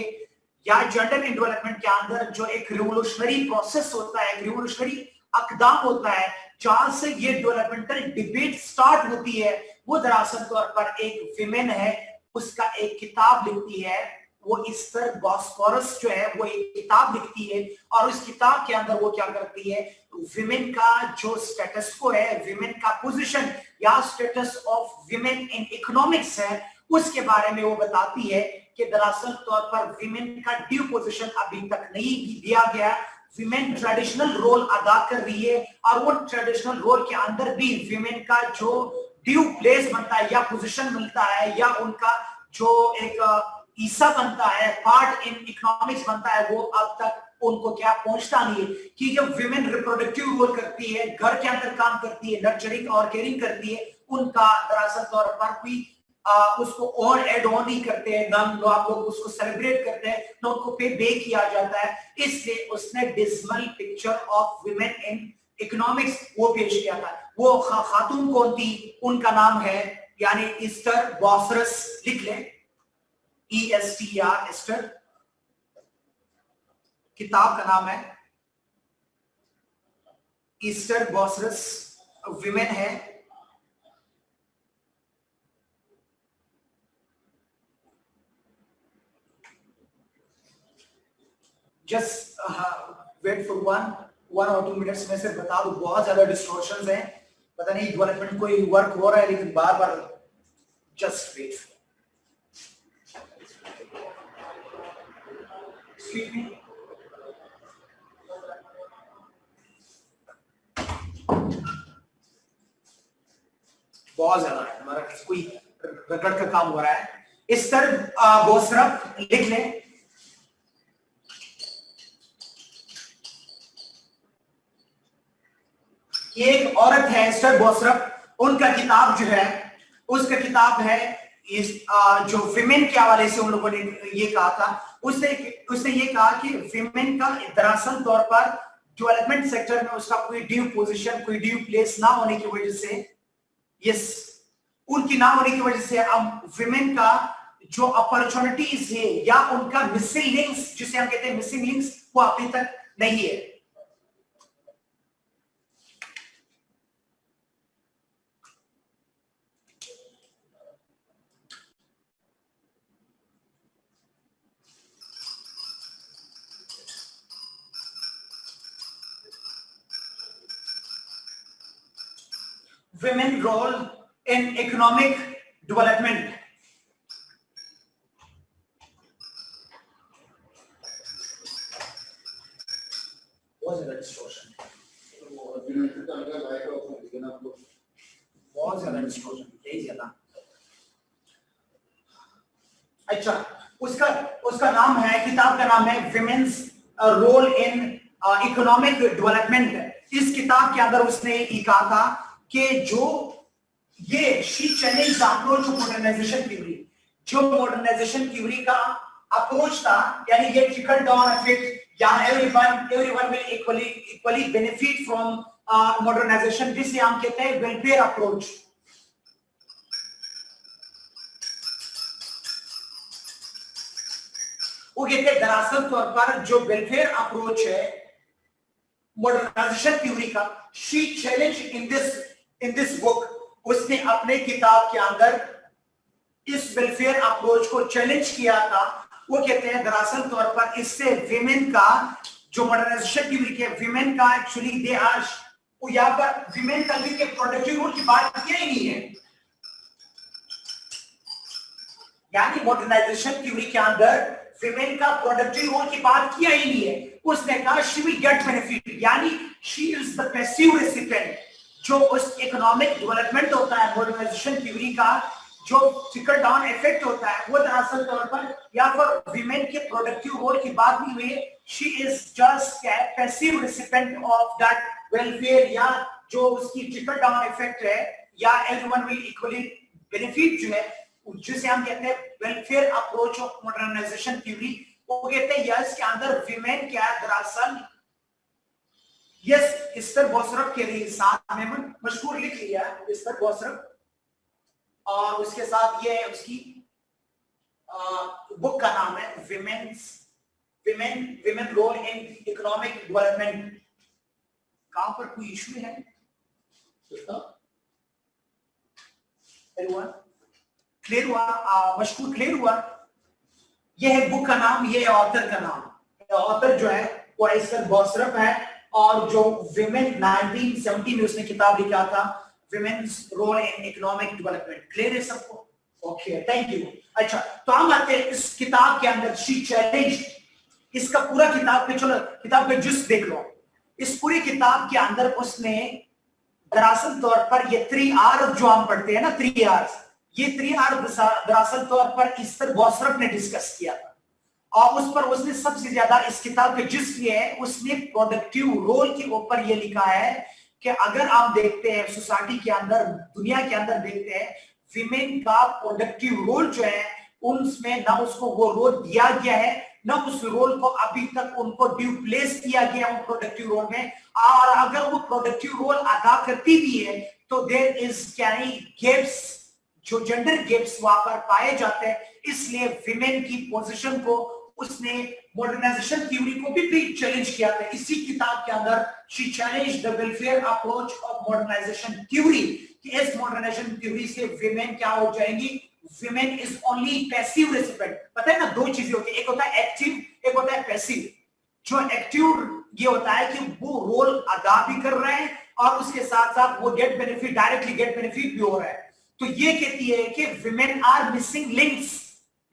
[SPEAKER 2] या जेंडर इन डेवलपमेंट के अंदर जो एक रिवोल्यूशनरी प्रोसेस होता है, रिवोल्यूशनरी अकदाम होता है, जहां से ये डेवलपमेंटल डिबेट स्टार्ट होती है, वो दरअसल तौर पर एक विमेन है, उसका एक किताब लिखती है, वो इस्तर बॉस्फोरस जो है वो एक किताब लिखती है, और उस किताब के अंदर वो क्या करती है, विमेन का जो स्टेटस को है, विमेन का पोजीशन या status of women in economics है, उसके बारे में वो बताती है कि दरअसल तौर पर विमेन का ड्यू पोजीशन अभी तक नहीं दिया गया, विमेन ट्रेडिशनल रोल अदा कर रही है, और वो ट्रेडिशनल रोल के अंदर भी विमेन का जो ड्यू प्लेस बनता है या पोजीशन मिलता है या उनका जो एक हिस्सा बनता है, पार्ट इन इकोनॉमिक्स बनता है, वो अब तक उनको क्या पहुंचता नहीं है। कि जब विमेन रिप्रोडक्टिव रोल करती है, घर के अंदर काम करती है, नर्चरिंग और केयरिंग करती है, उनका दरअसल तौर पर कोई उसको और एड ऑन नहीं करते हैं, ना आप लोग उसको सेलिब्रेट करते हैं, ना उनको पे किया जाता है, इसलिए उसने dismal picture of women in economics वो पेश किया था। वो खातून कौन थी, उनका नाम है यानी इस्तर बॉसरस, लिख लें ESTR, इस्टर, किताब का नाम है इस्टर बॉसरस, विमेन है, जस्ट वेट फॉर वन और 2 मिनट्स में से बता दो, बहुत ज्यादा डिस्टॉर्शंस हैं, पता नहीं डेवलपमेंट कोई वर्क हो रहा है लेकिन बार बार, जस्ट वेट, एक्सक्यूज मी, बहुत ज्यादा है हमारा, कोई रगड़ का काम हो रहा है। इस तरह बोसरफ लिख लें, एक औरत है इस्टर बोसरफ, उनका किताब जो है, उसका किताब है इस जो विमेन के हवाले से उन लोगों ने ये कहा था, उसने ये कहा कि विमेन का दरअसल तौर पर डेवलपमेंट सेक्टर में उसका कोई ड्यू पोजीशन, कोई ड्यू प्लेस ना होने की वजह से, यस, उनकी ना होने की वजह से अब विमेन का जो अपॉर्चुनिटीज है या उनका मिसिंग लिंक्स, जिसे हम कहते हैं मिसिंग लिंक्स, वो अभी तक नहीं है। Women role in economic development. बहुत ज्यादा डिस्टॉर्शन, बहुत ज्यादा डिस्टॉर्शन, यही ज्यादा। अच्छा, उसका नाम है, किताब का नाम है women's role in economic development. इस किताब के अंदर उसने ये कहा था कि जो ये she challenge approach of modernisation theory, जो मॉडर्नाइजेशन थ्योरी का अप्रोच था, यानी ये ट्रिकल डाउन इफेक्ट या everyone will equally benefit from modernisation, जिसे हम कहते हैं वेलफेयर अप्रोच। वो कहते हैं दरअसल तौर पर जो वेलफेयर अप्रोच है मॉडर्नाइजेशन थ्योरी का, she challenge in this book, उसने अपने किताब के अंदर इस वेलफेयर अप्रोच को चैलेंज किया था। वो कहते हैं दरअसल तौर पर इससे विमेन का जो मॉडर्नाइजेशन थ्योरी के विमेन का एक्चुअली दे आर, यहाँ पर विमेन का भी प्रोडक्टिव रोल की बात की ही नहीं है, यानी मॉडर्नाइजेशन थ्योरी के अंदर विमेन का प्रोडक्टिव रोल की बात किया ही नहीं है। उसने कहा शी विल गेट बेनिफिट, यानी she is the passive recipient. जो उस इकोनॉमिक डेवलपमेंट होता है मॉडर्नाइजेशन थ्योरी का, जो ट्रिकल डाउन इफेक्ट होता है, वो दरअसल तौर पर या फिर विमेन के प्रोडक्टिव रोल की बात नहीं हुई, she is just passive recipient of that welfare, या जो उसकी ट्रिकल डाउन इफेक्ट है या एवरीवन विल इक्वली बेनिफिट जो है जिसे हम कहते हैं welfare approach of modernisation theory, वो कहते हैं यस के अंदर विमेन क्या है दरअसल, यस इस्तर बोसरफ के लिए साथ में मशहूर लिख लिया इस्तर बोसरफ, और उसके साथ ये उसकी बुक का नाम है women role in economic development. कहां पर कोई इश्यू है क्लियर हुआ? मशहूर क्लियर हुआ? ये है बुक का नाम, ये ऑथर का नाम। ऑथर जो है वो इस्तर बोसरफ है, और जो विमेन 1970 में उसने किताब लिखा था women's role in economic development. Clear है सबको? Okay, thank you. अच्छा, तो हम आते हैं इस किताब के अंदर शी चैलेंज, इसका पूरा किताब पे चलो किताब का जुज देख लो। इस पूरी किताब के अंदर उसने दरअसल तौर पर ये 3R जो हम पढ़ते हैं ना 3R, ये 3R दरअसल तौर पर इस्तर बोसरफ ने डिस्कस किया था, और उस पर उसने सबसे ज्यादा इस किताब के जुज लिए है। उसने प्रोडक्टिव रोल के ऊपर ये लिखा है कि अगर आप देखते हैं सोसाइटी के अंदर, दुनिया के अंदर देखते हैं, विमेन का प्रोडक्टिव रोल जो है उसमें ना उसको वो रोल दिया गया है, ना उस रोल को अभी तक उनको ड्यूप्लेस किया गया उन प्रोडक्टिव रोल में, और अगर वो प्रोडक्टिव रोल अदा करती भी है तो देयर इज कैनी गैप्स, जो जेंडर गैप्स वहां पर पाए जाते हैं। इसलिए विमेन की पोजीशन को उसने मॉडर्नाइजेशन थ्योरी को भी चैलेंज किया था इसी किताब के अंदर। She challenge the welfare approach of modernisation theory, कि इस मॉडर्नाइजेशन थ्योरी से विमेन क्या हो जाएंगी, women is only passive recipient. पता है ना, दो चीजें होती है, एक होता है एक्टिव, एक होता है पैसिव। जो एक्टिव ये होता है कि वो रोल अदा भी कर रहे हैं और उसके साथ साथ वो get benefit, directly get benefit भी हो रहा है। तो ये कहती है कि women are missing links.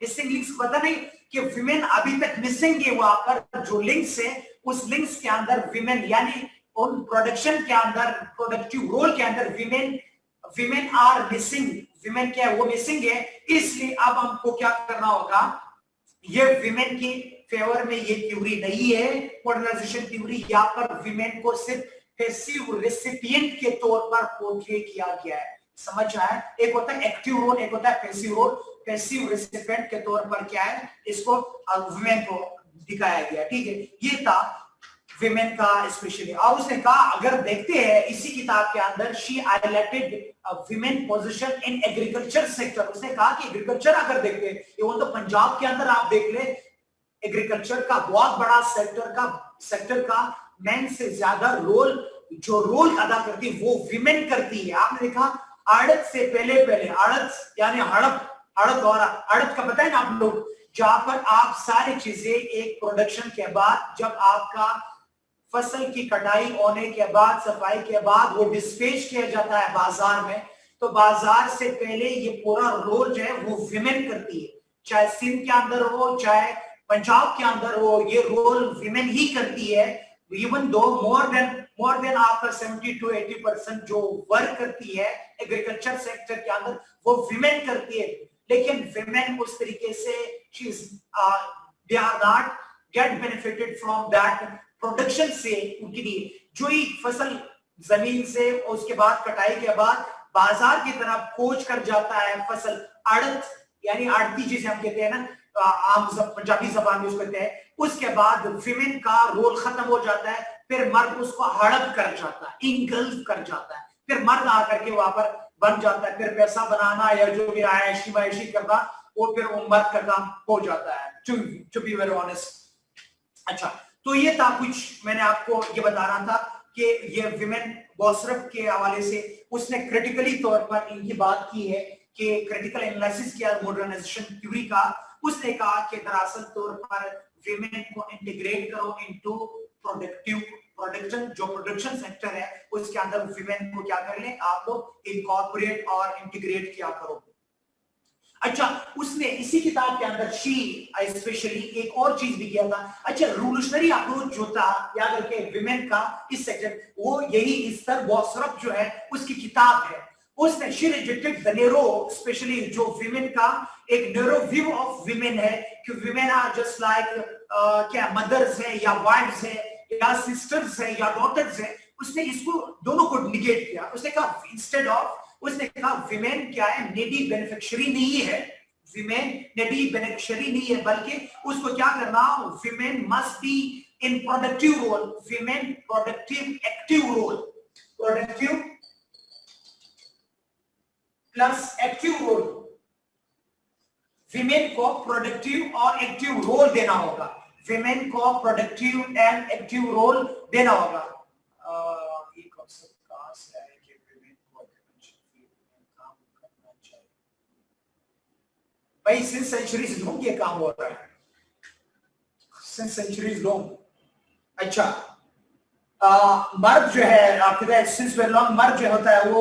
[SPEAKER 2] Missing links पता नहीं कि विमेन अभी तक मिसिंग है, वहां पर जो लिंक्स है उस लिंक्स के अंदर विमेन, यानी उन प्रोडक्शन के अंदर, प्रोडक्टिव रोल के अंदर विमेन आर मिसिंग। विमेन क्या है, वो मिसिंग है। इसलिए अब हमको क्या करना होगा, ये विमेन की फेवर में ये थ्योरी नहीं है मॉडर्नाइजेशन थ्योरी। यहाँ पर विमेन को सिर्फ पैसिव रेसिपिएंट के तौर पर पोर्ट्रे किया गया है। समझ आया? एक होता है एक्टिव रोल, एक होता है पैसिव रोल। पैसिव रेसिपिएंट के तौर पर क्या है, इसको विमेन को दिखाया गया। ठीक है, ये था विमेन का स्पेशली। और उसने कहा, अगर देखते हैं इसी किताब के अंदर, she highlighted women position in agriculture sector. उसने कहा कि एग्रीकल्चर अगर देखते हैं, इवन तो पंजाब के अंदर आप देख ले, एग्रीकल्चर का बहुत बड़ा सेक्टर का मैन से ज्यादा जो रोल अदा करती है वो विमेन करती है। आपने देखा आड़त से पहले आड़त यानी हड़प और आड़त का पता है ना आप लोग, जहां पर आप सारी चीजें एक प्रोडक्शन के बाद, जब आपका फसल की कटाई होने के बाद, सफाई के बाद वो डिस्पैच किया जाता है बाजार में, तो बाजार से पहले ये पूरा रोल जो है वो विमेन करती है। चाहे सिंध के अंदर हो, चाहे पंजाब के अंदर हो, ये रोल विमेन ही करती है। Even though more than after 70 to 80% जो वर्क करती है एग्रीकल्चर सेक्टर के अंदर वो विमेन करती है। लेकिन विमेन उस तरीके से they are not get benefited from that production से, उनकी जो ही फसल जमीन से उसके बाद कटाई के बाद बाजार की तरफ खोज कर जाता है फसल, आड़त यानी आड़ती जिसे हम कहते हैं ना, आम पंजाबी जबान में उसको कहते हैं। उसके बाद विमेन का रोल खत्म हो जाता है, फिर मर्द उसको हड़प कर जाता है, इंगल्फ कर जाता है, फिर मर्द आकर के वहां पर बन जाता है। फिर पैसा बनाना या जो भी आयशी वायशी करना वो फिर वो मर्द का काम हो जाता है। To be very honest. अच्छा, तो ये था कुछ मैंने आपको ये बता रहा था कि ये विमेन बोसरफ के हवाले से उसने क्रिटिकली तौर पर इनकी बात की है कि क्रिटिकल एनालिसिस किया मॉडर्नाइजेशन थ्योरी का। उसने कहा कि दरअसल तौर पर विमेन को इंटीग्रेट करो इनटू प्रोडक्शन, जो प्रोडक्शन सेक्टर है उसके अंदर विमेन को क्या कर ले आप लोग, इनकॉर्पोरेट और इंटीग्रेट किया करो। अच्छा, उसने इसी किताब के अंदर शी स्पेशली एक और चीज भी किया था। अच्छा, रिवोल्यूशनरी अप्रोच जो था याद रखे विमेन का इस सेक्टर, वो यही इस्तर बोसरफ जो है उसकी किताब है। उसने she rejected the narrow, specially जो विमेन का एक नैरो व्यू ऑफ विमेन है कि विमेन आर जस्ट लाइक क्या मदर्स है या वाइफ्स है या सिस्टर्स है या डॉटर्स है। उसने इसको दोनों को निगेट किया। उसने कहा इंस्टेड ऑफ, उसने कहा विमेन क्या है, नेडी बेनिफिशियरी नहीं है, विमेन नेटिव बेनिफिशियरी नहीं है, बल्कि उसको क्या करना, women must be in productive role, women productive active role, productive plus active role, women को प्रोडक्टिव और एक्टिव रोल देना होगा, विमेन को प्रोडक्टिव एंड एक्टिव रोल देना होगा। ये कॉन्सेप्ट कहां से आया कि विमेन को काम करना चाहिए? भाई सिंस सेंचुरीज लॉन्ग ये काम हो रहा है, सिंस सेंचुरीज लॉन्ग। अच्छा, मर्द जो है आपके सिंस वेरी लॉन्ग, मर्द जो होता है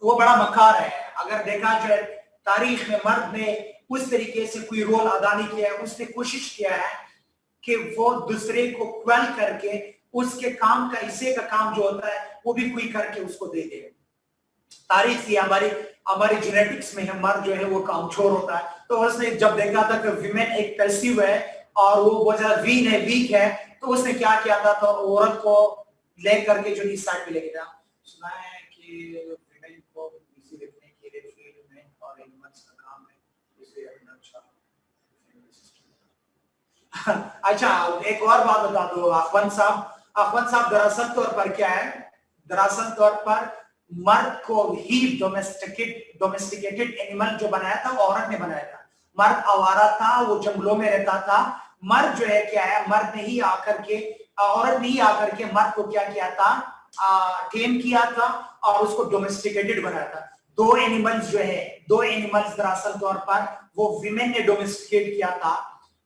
[SPEAKER 2] वो बड़ा मकार है। अगर देखा जाए तारीख में मर्द ने उस तरीके से कोई रोल अदा नहीं किया है, उसने कोशिश किया है कि वो दूसरे को क्वेल करके उसके काम का, हिस्से का काम जो होता है वो भी कोई करके उसको दे दे। तारीख से हमारी जेनेटिक्स में है, मर्द जो है वो कामचोर होता है। तो उसने जब देखा था कि विमेन एक पैसिव है और वो बहुत ज्यादा वीक है, तो उसने क्या किया था, तो औरत को ले करके जो इस साइड पे लेके गया। सुना है कि विमेन को इसी रखने के लिए फील्ड में और एनिमल्स का काम है, इसे अपना अच्छा एक और बात बता दो अफवन साहब, दरअसल तौर पर क्या है, दरअसल तौर पर मर्द को ही डोमेस्टिकेटेड एनिमल जो बनाया था वो औरत ने बनाया था। मर्द आवारा था, वो जंगलों में रहता था। मर्द जो है क्या है, मर्द ने ही आकर के, औरत ने ही आकर के मर्द को क्या किया था, टेम किया था और उसको डोमेस्टिकेटेड बनाया था। दो एनिमल्स दरअसल तौर पर वो विमेन ने डोमेस्टिकेट किया था।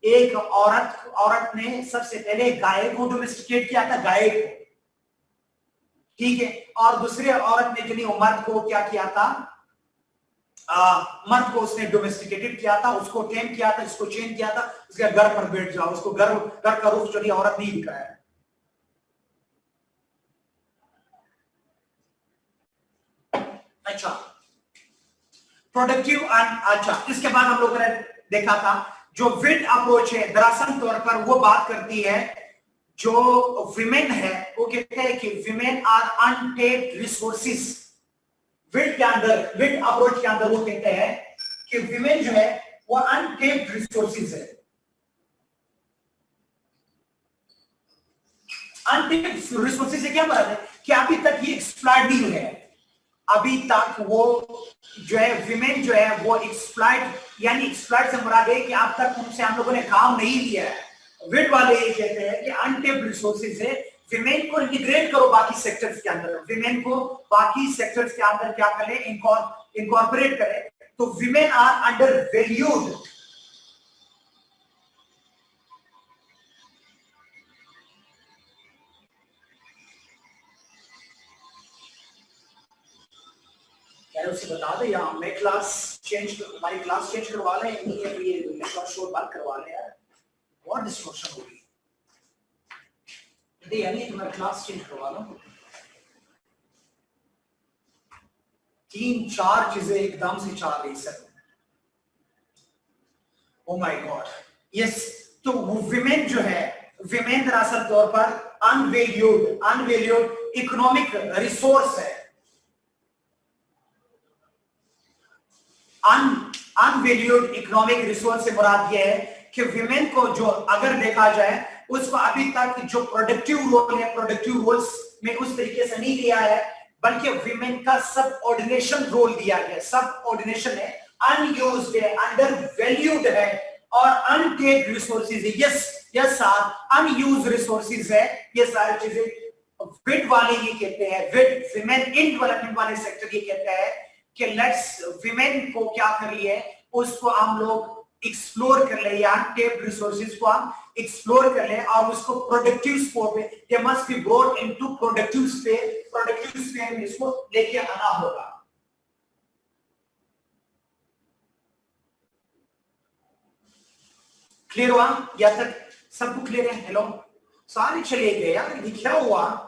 [SPEAKER 2] एक औरत ने सबसे पहले गाय को डोमेस्टिकेट किया था, गाय को, ठीक है, और दूसरे औरत ने जो मर्द को क्या किया था, मर्द को उसने डोमेस्टिकेटेड किया था, उसको टेम किया था, इसको चेन किया था, उसके घर पर बैठ जाओ, उसको घर का रूफ जो औरत नहीं दिखाया है। अच्छा, प्रोडक्टिव अच्छा, इसके बाद हम लोगों ने देखा था जो विड अप्रोच है, दरअसल तौर पर वो बात करती है, जो विमेन है वो कहते हैं कि विमेन आर अनटेप्ड रिसोर्सेस। विड के अंदर, विड अप्रोच के अंदर वो कहते हैं कि विमेन जो है वो अनटेप्ड रिसोर्सेस है। अनटेप्ड रिसोर्सेस से क्या मतलब है कि अभी तक ये एक्सप्लॉइट नहीं हुए हैं, अभी तक वो जो है विमेन जो है वो एक्सप्लॉइट, यानी एक्सप्लॉइट से मुराद है कि अब तक उनसे हम लोगों ने काम नहीं लिया है। विड वाले ये कहते हैं कि अनटेप्ड रिसोर्सेज है, विमेन को इंटीग्रेट करो बाकी सेक्टर्स के अंदर, विमेन को बाकी सेक्टर्स के अंदर क्या करें, इनकॉर्पोरेट करें। तो विमेन आर अंडर वैल्यूड, उसे बता दे, या मैं हमारी क्लास चेंज करवा लें, ये शोर बात करवा लें यार, बहुत डिस्ट्रक्शन हो गई, यानी हमारी क्लास चेंज करवा लो। 3-4 चीजें एकदम से चल रही sir, O my God, yes. तो विमेन जो है, विमेन दरअसल तौर पर अनवैल्यूड इकोनॉमिक रिसोर्स है। अनवैल्यूड इकोनॉमिक रिसोर्स से मुराद यह है कि विमेन को जो अगर देखा जाए उसको अभी तक जो प्रोडक्टिव रोल है, प्रोडक्टिव रोल्स में उस तरीके से नहीं लिया है, बल्कि विमेन का सब ऑर्डिनेशन रोल दिया गया। सब ऑर्डिनेशन है, अनयूज्ड है, अंडर वैल्यूड है और अनटेप्ड रिसोर्सेज है। यस सर, अनयूज्ड रिसोर्सेज है, ये सारी चीजें विड वाले ये कहते हैं, विड विमेन इन डेवलपमेंट वाले सेक्टर ये कहते हैं कि लेट्स विमेन को क्या करिए, उसको हम लोग एक्सप्लोर कर ले, या टेप रिसोर्सेज को हम एक्सप्लोर कर ले और उसको प्रोडक्टिव स्कोप पे, they must be brought into productive sphere में इसको लेके आना होगा। क्लियर हुआ? या तक सबको क्लियर है? हेलो, सारे चले गए यार, ये क्या हुआ?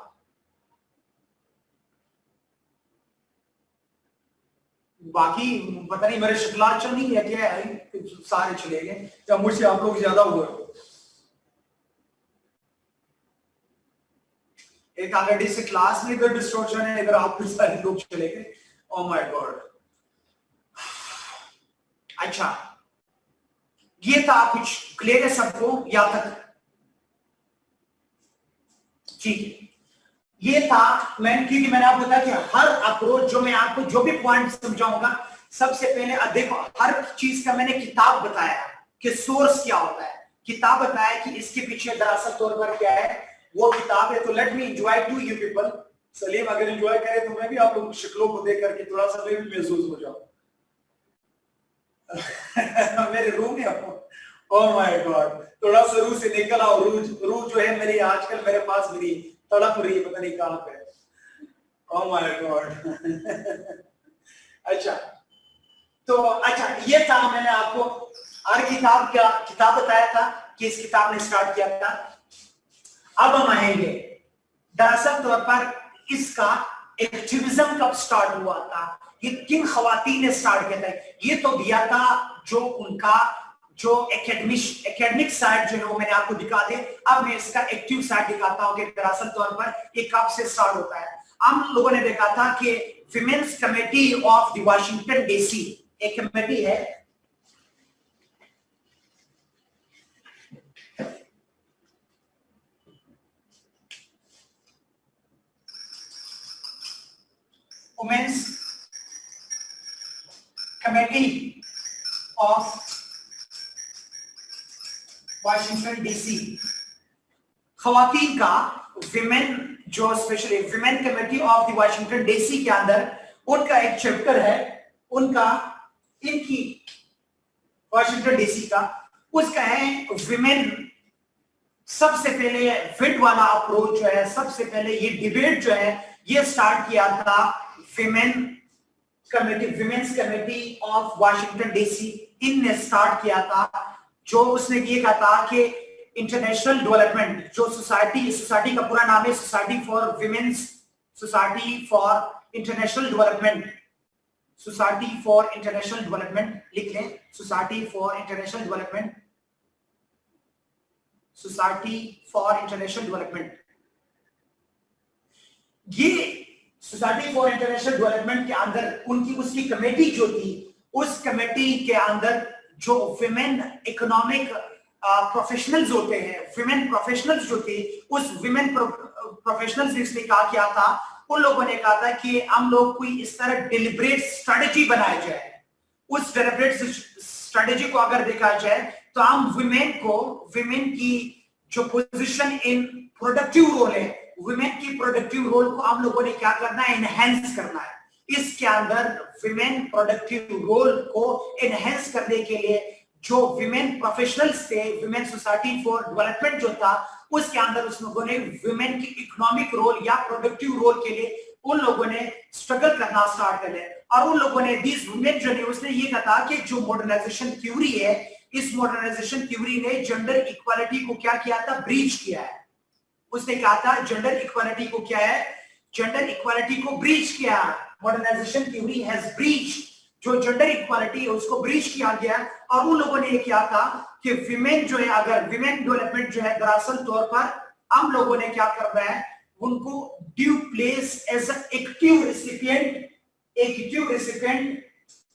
[SPEAKER 2] बाकी पता नहीं मेरे शक्ला चल नहीं है क्या है, सारे चले गए या मुझसे आप लोग ज्यादा हुए। एक ऑलरेडी से क्लास में इधर डिस्ट्रक्शन है, इधर आप सारे लोग चले गए। Oh my God. अच्छा, ये था कुछ क्लियर है सबको यहाँ तक? ठीक, ये था क्योंकि मैंने आपको बताया कि हर अप्रोच जो मैं आपको जो भी पॉइंट समझाऊंगा, सबसे पहले देखो हर चीज का मैंने किताब बताया कि सोर्स क्या होता है, किताब बताया कि इसके पीछे दरअसल तौर पर क्या है, वो किताब है। तो let me enjoy to you people. Salim अगर एंजॉय करे तो मैं भी आप लोगों की शक्लों को देख करके थोड़ा सा मैं भी महसूस हो जाऊं। मेरे रूम में ओह माय गॉड, थोड़ा सा रूह से निकल आओ। रूह जो है मेरी आजकल मेरे पास मेरी तड़प रही है, पता नहीं कहां पे। Oh my God. अच्छा, तो अच्छा ये था, मैंने आपको हर किताब बताया था कि इस किताब ने स्टार्ट किया था। अब हम आएंगे दरअसल तौर पर इसका एक्टिविज्म कब स्टार्ट हुआ था, ये किन खवातीन ने स्टार्ट किया था। ये तो दिया था जो उनका जो एकेडमिक साइड जो है वो मैंने आपको दिखा दे। अब मैं इसका एक्टिव साइड दिखाता हूं कि दरअसल तौर पर ये कब से स्टार्ट होता है। हम लोगों ने देखा था कि women's committee of the Washington DC एक कमेटी है, women's committee of Washington DC, खवातीन का विमेन जो specially women committee of the Washington DC के अंदर उनका एक चैप्टर है, उनका इनकी वाशिंगटन डीसी का उसका है विमेन। सबसे पहले फिट वाला अप्रोच जो है, सबसे पहले ये डिबेट जो है ये स्टार्ट किया था women's committee of Washington DC, इनने स्टार्ट किया था। जो उसने ये कहा था कि इंटरनेशनल डेवलपमेंट जो सोसाइटी का पूरा नाम है society for women's, society for international development, society for international development लिख लें, society for international development, society for international development. ये सोसाइटी फॉर इंटरनेशनल डेवलपमेंट के अंदर उनकी उसकी कमेटी जो थी, उस कमेटी के अंदर जो विमेन इकोनॉमिक प्रोफेशनल्स होते हैं, विमेन प्रोफेशनल्स जो थे, उस विमेन प्रोफेशनल्स ने इसलिए कहा किया था, उन लोगों ने कहा था कि हम लोग कोई इस तरह डिलिब्रेट स्ट्रेटेजी बनाई जाए। उस डिलिब्रेट स्ट्रेटेजी को अगर देखा जाए तो हम विमेन की जो पोजीशन इन प्रोडक्टिव रोल है, विमेन की प्रोडक्टिव रोल को हम लोगों ने क्या करना है, एनहेंस करना है। इसके अंदर विमेन प्रोडक्टिव रोल को एनहेंस करने के लिए जो विमेन प्रोफेशनल्स थे, विमेन सोसाइटी फॉर डेवलपमेंट जो था, उसके अंदर उस लोगों ने विमेन की इकोनॉमिक रोल या प्रोडक्टिव रोल के लिए उन लोगों ने स्ट्रगल करना स्टार्ट कर लिया। और उन लोगों ने दिस वुमेन जो है उसने ये कहा कि जो मॉडर्नाइजेशन थ्योरी है, इस मॉडर्नाइजेशन थ्योरी ने जेंडर इक्वालिटी को क्या किया था, ब्रीच किया है। उसने कहा था जेंडर इक्वालिटी को क्या है, जेंडर इक्वालिटी को ब्रीच किया। मॉडर्नाइजेशन थ्योरी हैज ब्रीच, जो जेंडर इक्वालिटी है उसको ब्रीच किया गया। और उन लोगों ने ये किया था कि विमेन जो है, अगर विमेन डेवलपमेंट जो है दरअसल तौर पर हम लोगों ने क्या करना है, उनको due place as active recipient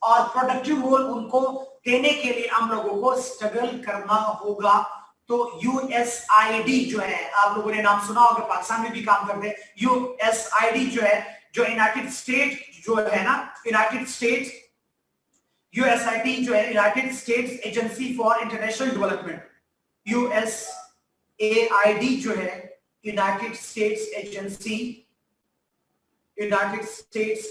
[SPEAKER 2] और प्रोडक्टिव रोल उनको देने के लिए हम लोगों को स्ट्रगल करना होगा। तो यूएसआईडी जो है, आप लोगों ने नाम सुना होगा, पाकिस्तान में भी काम करते हैं। यूएसआईडी जो है, जो यूनाइटेड स्टेट जो है ना, यूनाइटेड स्टेट्स, यूएसआईडी जो है United states agency for international development, USAID जो है United states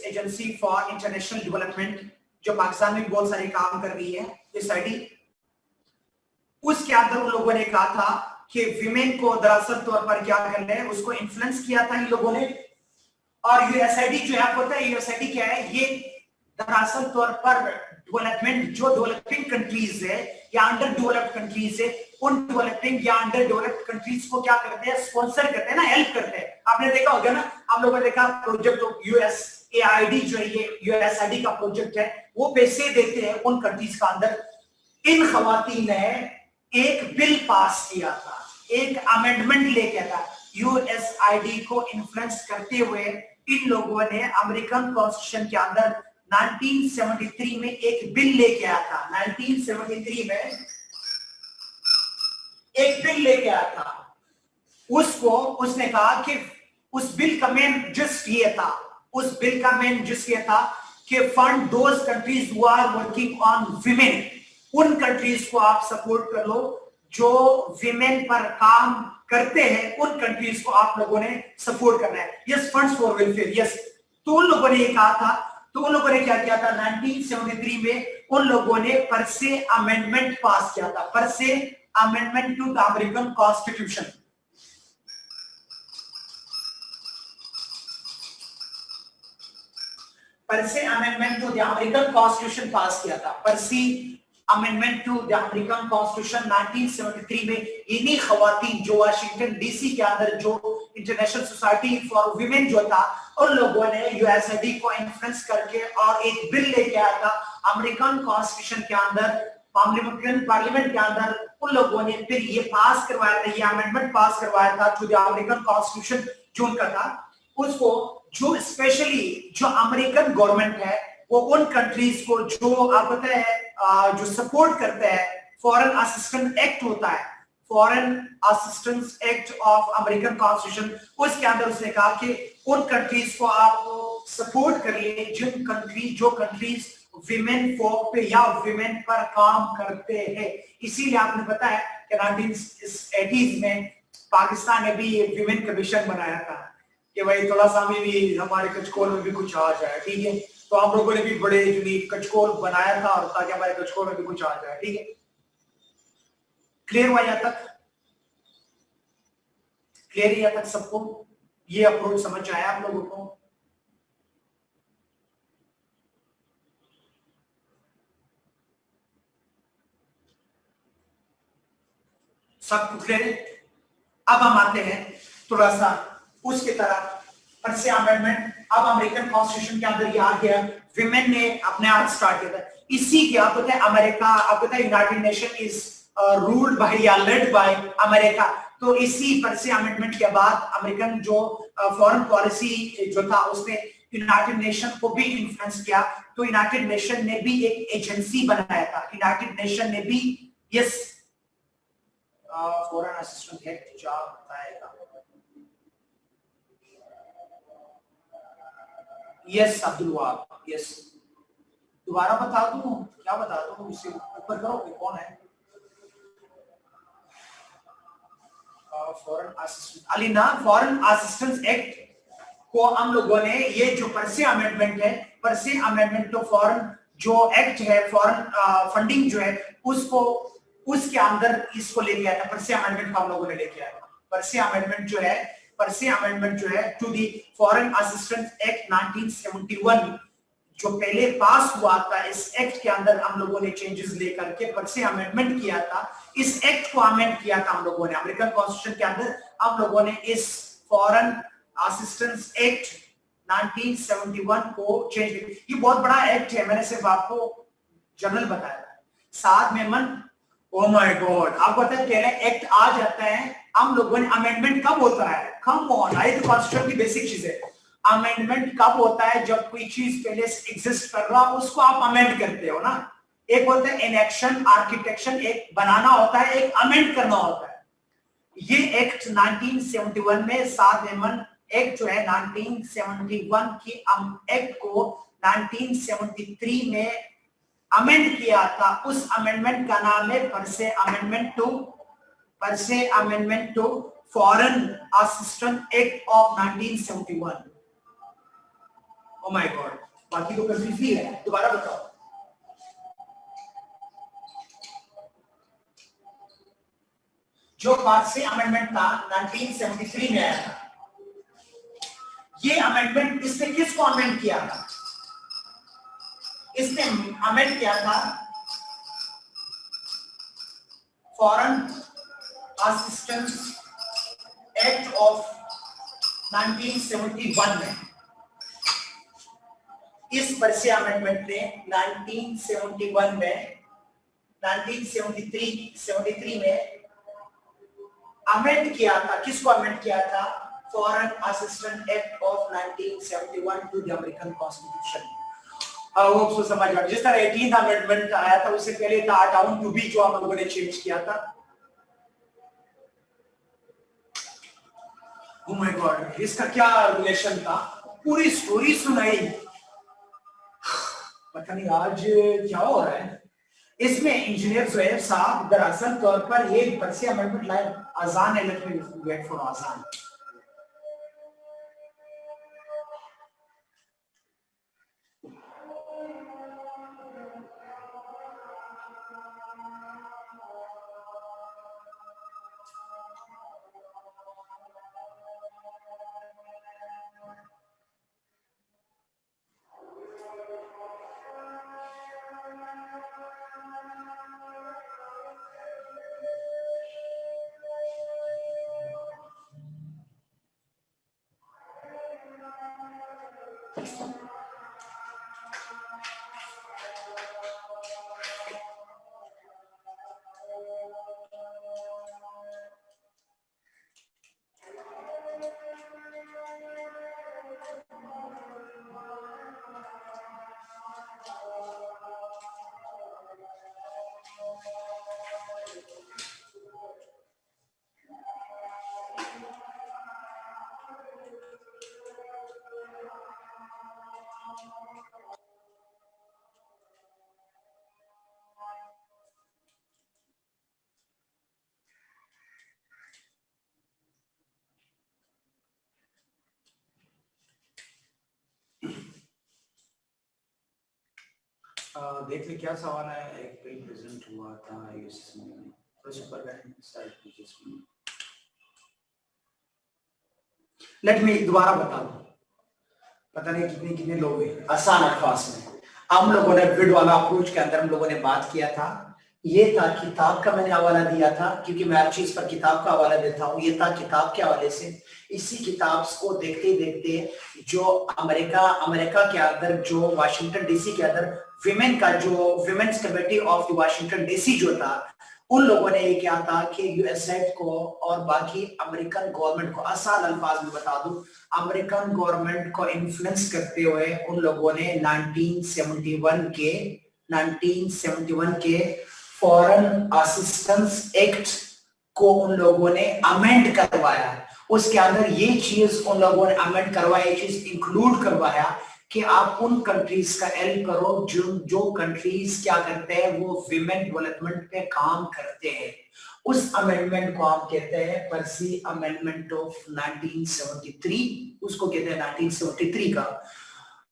[SPEAKER 2] agency for international development, जो पाकिस्तान में बहुत सारे काम कर रही है इस आईडी। उसके अंदर उन लोगों ने कहा था कि विमेन को दरअसल तौर पर क्या करना है, उसको इन्फ्लुएंस किया था इन लोगों ने। और यूएसआईडी जो है, आपको पता है यूएसआईडी क्या है, ये दरअसल तौर पर डेवलपमेंट जो डेवलपिंग कंट्रीज है या अंडर डेवलप्ड कंट्रीज है, उन डेवलपिंग या अंडर डेवलप्ड कंट्रीज को क्या करते हैं, स्पॉन्सर करते हैं ना, हेल्प करते हैं। आपने देखा होगा ना, आप लोगों ने देखा प्रोजेक्ट यूएसएआईडी जो है, ये यूएसआईडी का प्रोजेक्ट है, वो पैसे देते हैं उन कंट्रीज का अंदर। इन खवातीन ने एक बिल पास किया था, एक अमेंडमेंट लेके था, यूएसआईडी को इन्फ्लुएंस करते हुए इन लोगों ने अमेरिकन कॉन्स्टिट्यूशन के अंदर 1973 में एक बिल लेके आया था। 1973 में एक बिल लेके आया था। उसने कहा कि उस बिल का मेन जिस्ट ये था, उस बिल का मेन जिस्ट ये था कि fund those countries who are working on women, उन कंट्रीज को आप सपोर्ट कर लो जो विमेन पर काम करते हैं, उन कंट्रीज को आप लोगों ने सपोर्ट करना है। Yes, funds for welfare, yes. तो उन लोगों ने ये कहा था, तो उन लोगों ने क्या किया था 1973 में, उन लोगों ने परसे अमेंडमेंट पास किया था, Percy amendment to the American constitution. Percy amendment to the American constitution pass किया था। Percy amendment to the American constitution 1973 में इन्हीं खवातीन जो वाशिंगटन डीसी के अंदर जो इंटरनेशनल सोसाइटी फॉर वुमेन जो था, उन लोगों ने यूएसआईडी को इन्फ्लुएंस करके और एक बिल लेके आया था अमेरिकन कॉन्स्टिट्यूशन के अंदर, पार्लियामेंट के अंदर। उन लोगों ने फिर ये पास करवाया था, ये अमेंडमेंट पास करवाया था टू द अमेरिकन कॉन्स्टिट्यूशन जो उनका था, उसको जो स्पेशली जो अमेरिकन गवर्नमेंट है वो उन कंट्रीज को जो आप पता है जो सपोर्ट करते हैं, फॉरेन असिस्टेंस एक्ट होता है, foreign assistance act of American constitution, उसके अंदर उसने कहा कि उन कंट्रीज को आप सपोर्ट करिए जो कंट्रीज विमेन फोक पे या विमेन पर काम करते हैं। इसीलिए आपने पता है कि 1980s में पाकिस्तान ने भी ये विमेन कमीशन बनाया था कि भाई थोड़ा सा भी हमारे कचकोल में भी कुछ आ जाए, ठीक है। तो आप लोगों ने भी बड़े यूनिक कचकोल बनाया था और ताकि हमारे कचकोल में भी कुछ आ जाए, ठीक है। क्लियर हुआ यहाँ तक? क्लियर यहाँ तक सबको? ये अप्रोच समझ आया आप लोगों को? सब क्लियर है? अब हम आते हैं थोड़ा सा उसकी तरह परसे अमेंडमेंट। अब अमेरिकन कॉन्स्टिट्यूशन के अंदर ये आ गया, विमेन ने अपने आप स्टार्ट किया था। इसी के आप पता है अमेरिका, आप पता है United nation is ruled by या लेड बाय अमेरिका। तो इसी परसे अमेंडमेंट के बाद अमेरिकन जो फॉरेन पॉलिसी जो था उसने यूनाइटेड नेशन को भी इन्फ्लुएंस किया। तो यूनाइटेड नेशन ने भी एक एजेंसी बनाया था, यूनाइटेड नेशन ने भी, यस, फॉरेन असिस्टेंट एक्ट क्या बताएगा? Yes Abdul Wahab, yes. दोबारा बता दूं, क्या बता दूं? इससे ऊपर करो, कौन है? Foreign assistant Alina, foreign assistance act को हम लोगों ने ये जो परसे अमेंडमेंट है, परसे अमेंडमेंट तो फॉरेन जो एक्ट है, फॉरेन फंडिंग जो है उसको, उसके अंदर इसको लेके आया था। परसे अमेंडमेंट हम लोगों ने लेके आया था। परसे अमेंडमेंट जो है, परसे अमेंडमेंट जो है to the foreign assistance act 1971 जो पहले पास हुआ था, इस एक्ट के अंदर हम लोगों ने चेंजेस लेकर के परसे अमेंडमेंट किया था। इस एक्ट को अमेंड किया था हम लोगों ने अमेरिकन कॉन्स्टिट्यूशन के अंदर। हम लोगों ने इस फॉरेन असिस्टेंस एक्ट 1971 को चेंज किया। ये बहुत बड़ा एक्ट है, मैंने सिर्फ आपको जनरल बताया। साथ में मन, ओ माय गॉड, आपको पता है पहले एक्ट आ जाता है, हम लोगों ने अमेंडमेंट कब होता है? कम ऑन, आई तो कॉन्स्टिट्यूशन की बेसिक चीज है। अमेंडमेंट कब होता है? जब कोई चीज पहले से एग्जिस्ट कर रहा हो उसको आप अमेंड करते हो ना। एक होता है इनएक्शन, आर्किटेक्चर, एक बनाना होता है, एक अमेंड करना होता है। ये एक्ट 1971 में, सात एमन एक्ट जो है 1971 की एक्ट को 1973 में अमेंड किया था। उस अमेंडमेंट का नाम है Percy amendment to foreign assistance act of 1971। Oh my God, बाकी तो कंफ्यूज ही है, दोबारा बताओ। जो परसे अमेंडमेंट था 1973 में आया था, ये अमेंडमेंट इसने किसको अमेंड किया था? इसने अमेंड किया था फॉरेन असिस्टेंस एक्ट ऑफ 1971 में। इस परसे अमेंडमेंट ने 1971 में, 1973 में अमेंड किया था। किसको अमेंड किया था? Foreign assistance act of 1971 to the American constitution. Hope so समझ आ। जिस तरह 18th अमेंडमेंट आया था उससे पहले था टाउन टू बी, जो हम लोगों ने चेंज किया था। ओह माय गॉड, इसका क्या रिलेशन था? पूरी स्टोरी सुनाई। पता नहीं आज क्या हो रहा है। इसमें इंजीनियर जोएब साहब दरअसल तौर पर ये परसी अमेंडमेंट लाए अजान है। लेट मी वेट फॉर अजान। देख ले क्या सवाल है। एक बिल प्रेजेंट हुआ था इसमें लेट मी दोबारा बता दूं। पता नहीं कितने कितने लोग हैं। आसान अल्फाज में हम लोगों ने विड वाला अप्रोच के अंदर हम लोगों ने बात किया था। ये था किताब का मैंने हवाला दिया था, क्योंकि मैं हर चीज पर किताब का हवाला देता हूँ। ये था किताब के हवाले से। इसी किताब को देखते देखते जो अमेरिका के अंदर जो वाशिंगटन डीसी के अंदर विमेन का जो women's committee of Washington DC जो था, उन लोगों ने ये क्या था कि यूएसएड को और बाकी अमेरिकन गवर्नमेंट को, आसान अल्फाज में बता दूं, अमेरिकन गवर्नमेंट को इन्फ्लुएंस करते हुए उन लोगों ने 1971 के फॉरेन असिस्टेंस एक्ट को उन लोगों ने अमेंड करवाया। उसके अंदर ये चीज उन लोगों ने अमेंड करवाया, ये चीज इंक्लूड करवाया कि आप उन कंट्रीज का हेल्प करो जो कंट्रीज क्या करते हैं, वो विमेन डेवलपमेंट पे काम करते हैं। उस अमेंडमेंट को हम कहते हैं पर्सी अमेंडमेंट ऑफ 1973। उसको कहते हैं 1973 का।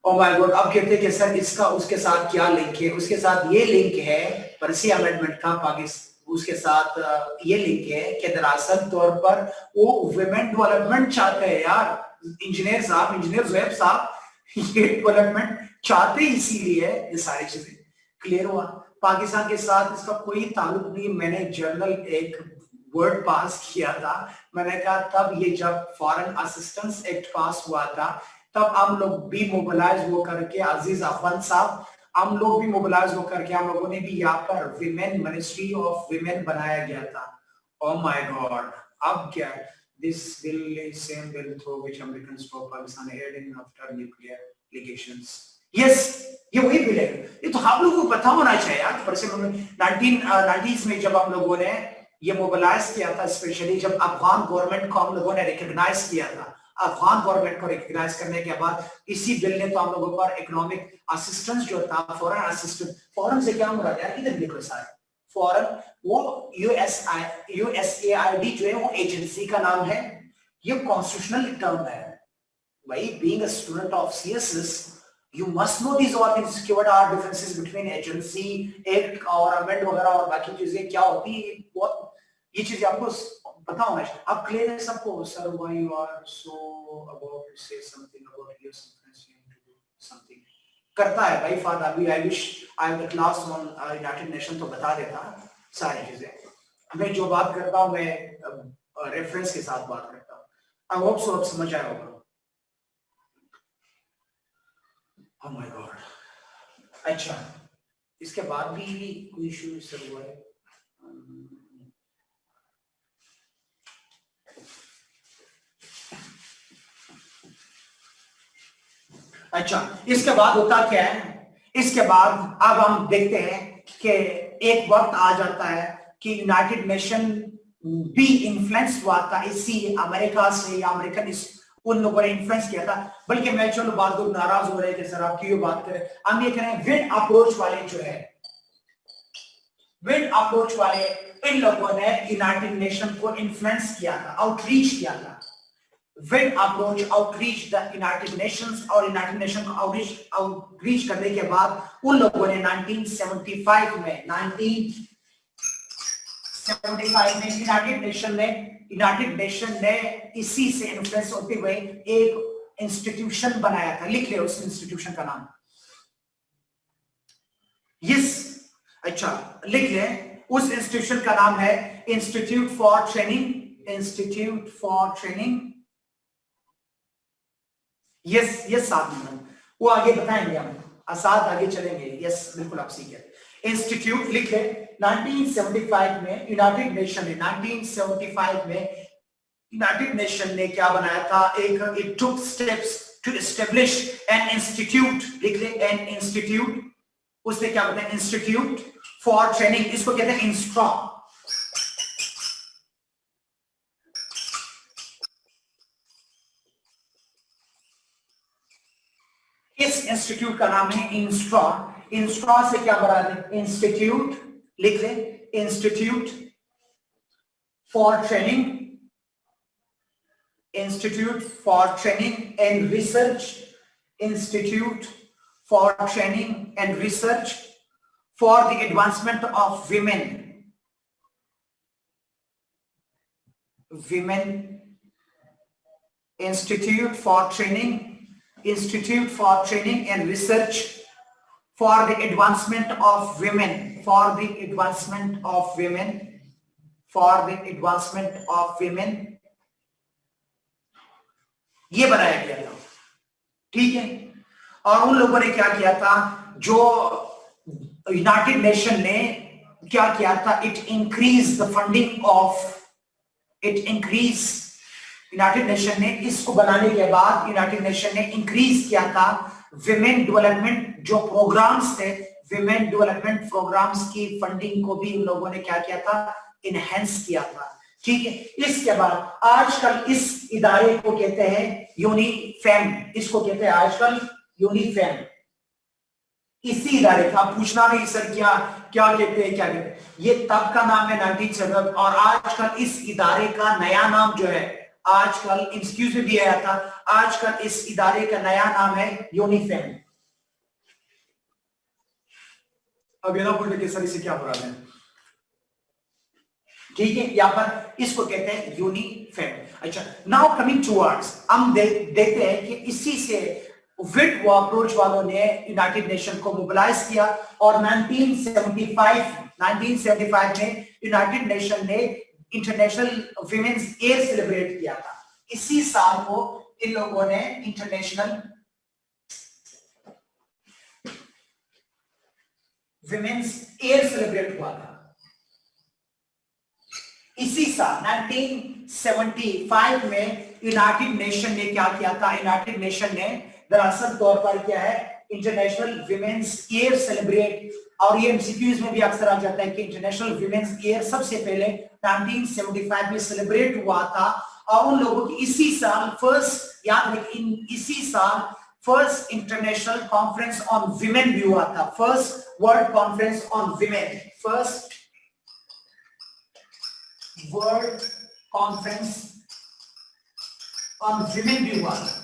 [SPEAKER 2] ओह माय गॉड, अब कहते हैं कि सर इसका उसके साथ क्या लिंक है? उसके साथ ये लिंक है पर्सी अमेंडमेंट का पाकिस्तान, उसके साथ ये लिंक है कि दरअसल तौर पर वो विमेन डेवलपमेंट चाहते हैं यार। इंजीनियर साहब, इंजीनियर जोएब साहब ये डेवलपमेंट चाहते इसीलिए ये सारी चीजें क्लियर हुआ। पाकिस्तान के साथ इसका कोई ताल्लुक नहीं। मैंने जर्नल एक वर्ड पास किया था, मैंने कहा तब ये जब फॉरेन असिस्टेंस एक्ट पास हुआ था तब हम लोग भी मोबिलाइज हो करके, अजीज अफवान साहब, हम लोग भी मोबिलाइज हो करके हम लोगों ने भी यहाँ पर विमेन मिनिस्ट्री ऑफ विमेन बनाया गया था। ओह माय गॉड, अब क्या है? This bill is same bill through which Americans stop Pakistan heading after nuclear legations. Yes, ये वही बिल है। ये तो आप लोगों को पता होना चाहिए यार। पर से 1990s में जब हम लोगों ने ये मोबिलाइज किया था, स्पेशली जब अफगान गवर्नमेंट को हम लोगों ने रिकॉग्नाइज किया था, अफगान गवर्नमेंट को रिकॉग्नाइज करने के बाद इसी बिल ने तो हम लोगों पर इकोनॉमिक असिस्टेंस जो था, फॉरेन असिस्टेंस, फॉरेन से क्या मुराद है? इधर देखो सारे फॉरेन, वो यूएसएआईडी जो है वो एजेंसी का नाम है। ये कॉन्स्टिट्यूशनल टर्म है भाई। Being a student of CSS you must know these all things कि what are differences between agency act और amend वगैरह और बाकी चीजें क्या होती है। बहुत ये चीजें आपको पता होना चाहिए। आप क्लियर है सबको? Sir why you are so about to say something about your something करता है भाई फादर। अभी I wish I have the class on United nation तो बता देता सारी चीजें। मैं जो बात करता हूँ मैं रेफरेंस के साथ बात करता हूँ। आई होप सो आप समझ आया होगा। Oh my God. अच्छा, इसके बाद भी कोई इशू सर हुआ है? अच्छा, इसके बाद होता क्या है? इसके बाद अब हम देखते हैं कि एक वक्त आ जाता है कि यूनाइटेड नेशन भी इन्फ्लुएंस हुआ था इसी अमेरिका से, या अमेरिकन उन लोगों ने इन्फ्लुएंस किया था। बल्कि मैं चलो बात लोग नाराज हो रहे थे सर आप क्यों बात करें, हम ये कह रहे हैं विंड अप्रोच वाले जो है, विंड अप्रोच वाले इन लोगों ने यूनाइटेड नेशन को इन्फ्लुएंस किया था, आउटरीच किया था। Wind approach outreach the United Nations, और यूनाइटेड नेशन को आउटरीच करने के बाद उन लोगों ने 1975 में यूनाइटेड नेशन ने इसी से इन्फ्लुएंस होते हुए एक इंस्टीट्यूशन बनाया था। लिख ले उस इंस्टीट्यूशन का नाम, यस, अच्छा लिख ले, उस इंस्टीट्यूशन का नाम है institute for training, yes yes साहब, वो आगे बताएंगे हम, साथ आगे चलेंगे, यस बिल्कुल आप सीख गए। इंस्टीट्यूट लिख ले, 1975 में यूनाइटेड नेशन ने क्या बनाया था, एक it took steps to establish an institute, लिख ले एन इंस्टीट्यूट, उसने क्या बताया, इंस्टीट्यूट फॉर ट्रेनिंग, इसको कहते हैं इंस्ट्रा, इस इंस्टीट्यूट का नाम है इंस्ट्रा। इंस्ट्रा से क्या बना दे, इंस्टीट्यूट, लिख ले institute for training and research, institute for training and research for the advancement of women, institute for training and research for the advancement of women, ये बनाया गया था, ठीक है। और उन लोगों ने क्या किया था, जो यूनाइटेड नेशन ने क्या किया था, it increase the funding of, United nation ने इसको बनाने के बाद यूनाइटेड नेशन ने इंक्रीज किया था विमेन डेवलपमेंट जो प्रोग्राम्स थे, विमेन डेवलपमेंट प्रोग्राम्स की फंडिंग को भी इन लोगों ने क्या किया था, इनहेंस किया था, ठीक है। इसके बाद आजकल इस इदारे को कहते हैं यूनिफेम, इसको कहते हैं आजकल यूनिफेम, इसी इदारे का, पूछना नहीं सर क्या कहते हैं, क्या कहते हैं, ये तब का नाम है 1970, और आजकल इस इदारे का नया नाम जो है, आजकल एक्सक्यूज में भी आया था, आजकल इस इदारे का नया नाम है यूनिफेम। अब ये ना बोलते कि सर इसे क्या बुरा है, ठीक है, यहां पर इसको कहते हैं यूनिफेम। अच्छा, नाउ कमिंग टुवर्ड्स, हम देखते हैं कि इसी से विंड अप्रोच वालों ने यूनाइटेड नेशन को मोबिलाइज किया, और 1975 में यूनाइटेड नेशन ने इंटरनेशनल विमेन्स ईयर सेलिब्रेट किया था। इसी साल को इन लोगों ने इंटरनेशनल विमेन्स ईयर सेलिब्रेट हुआ था। इसी साल 1975 में यूनाइटेड नेशन ने क्या किया था, यूनाइटेड नेशन ने दरअसल तौर पर क्या है, इंटरनेशनल विमेन्स ईयर सेलिब्रेट, और ये एमसीक्यूज में भी अक्सर आ जाता है कि इंटरनेशनल विमेन्स ईयर सबसे पहले 1975 में सेलिब्रेट हुआ था, और उन लोगों की इसी साल फर्स्ट, याद रखिए इसी साल first international conference on women भी हुआ था, first world conference on women, first world conference on women भी हुआ था।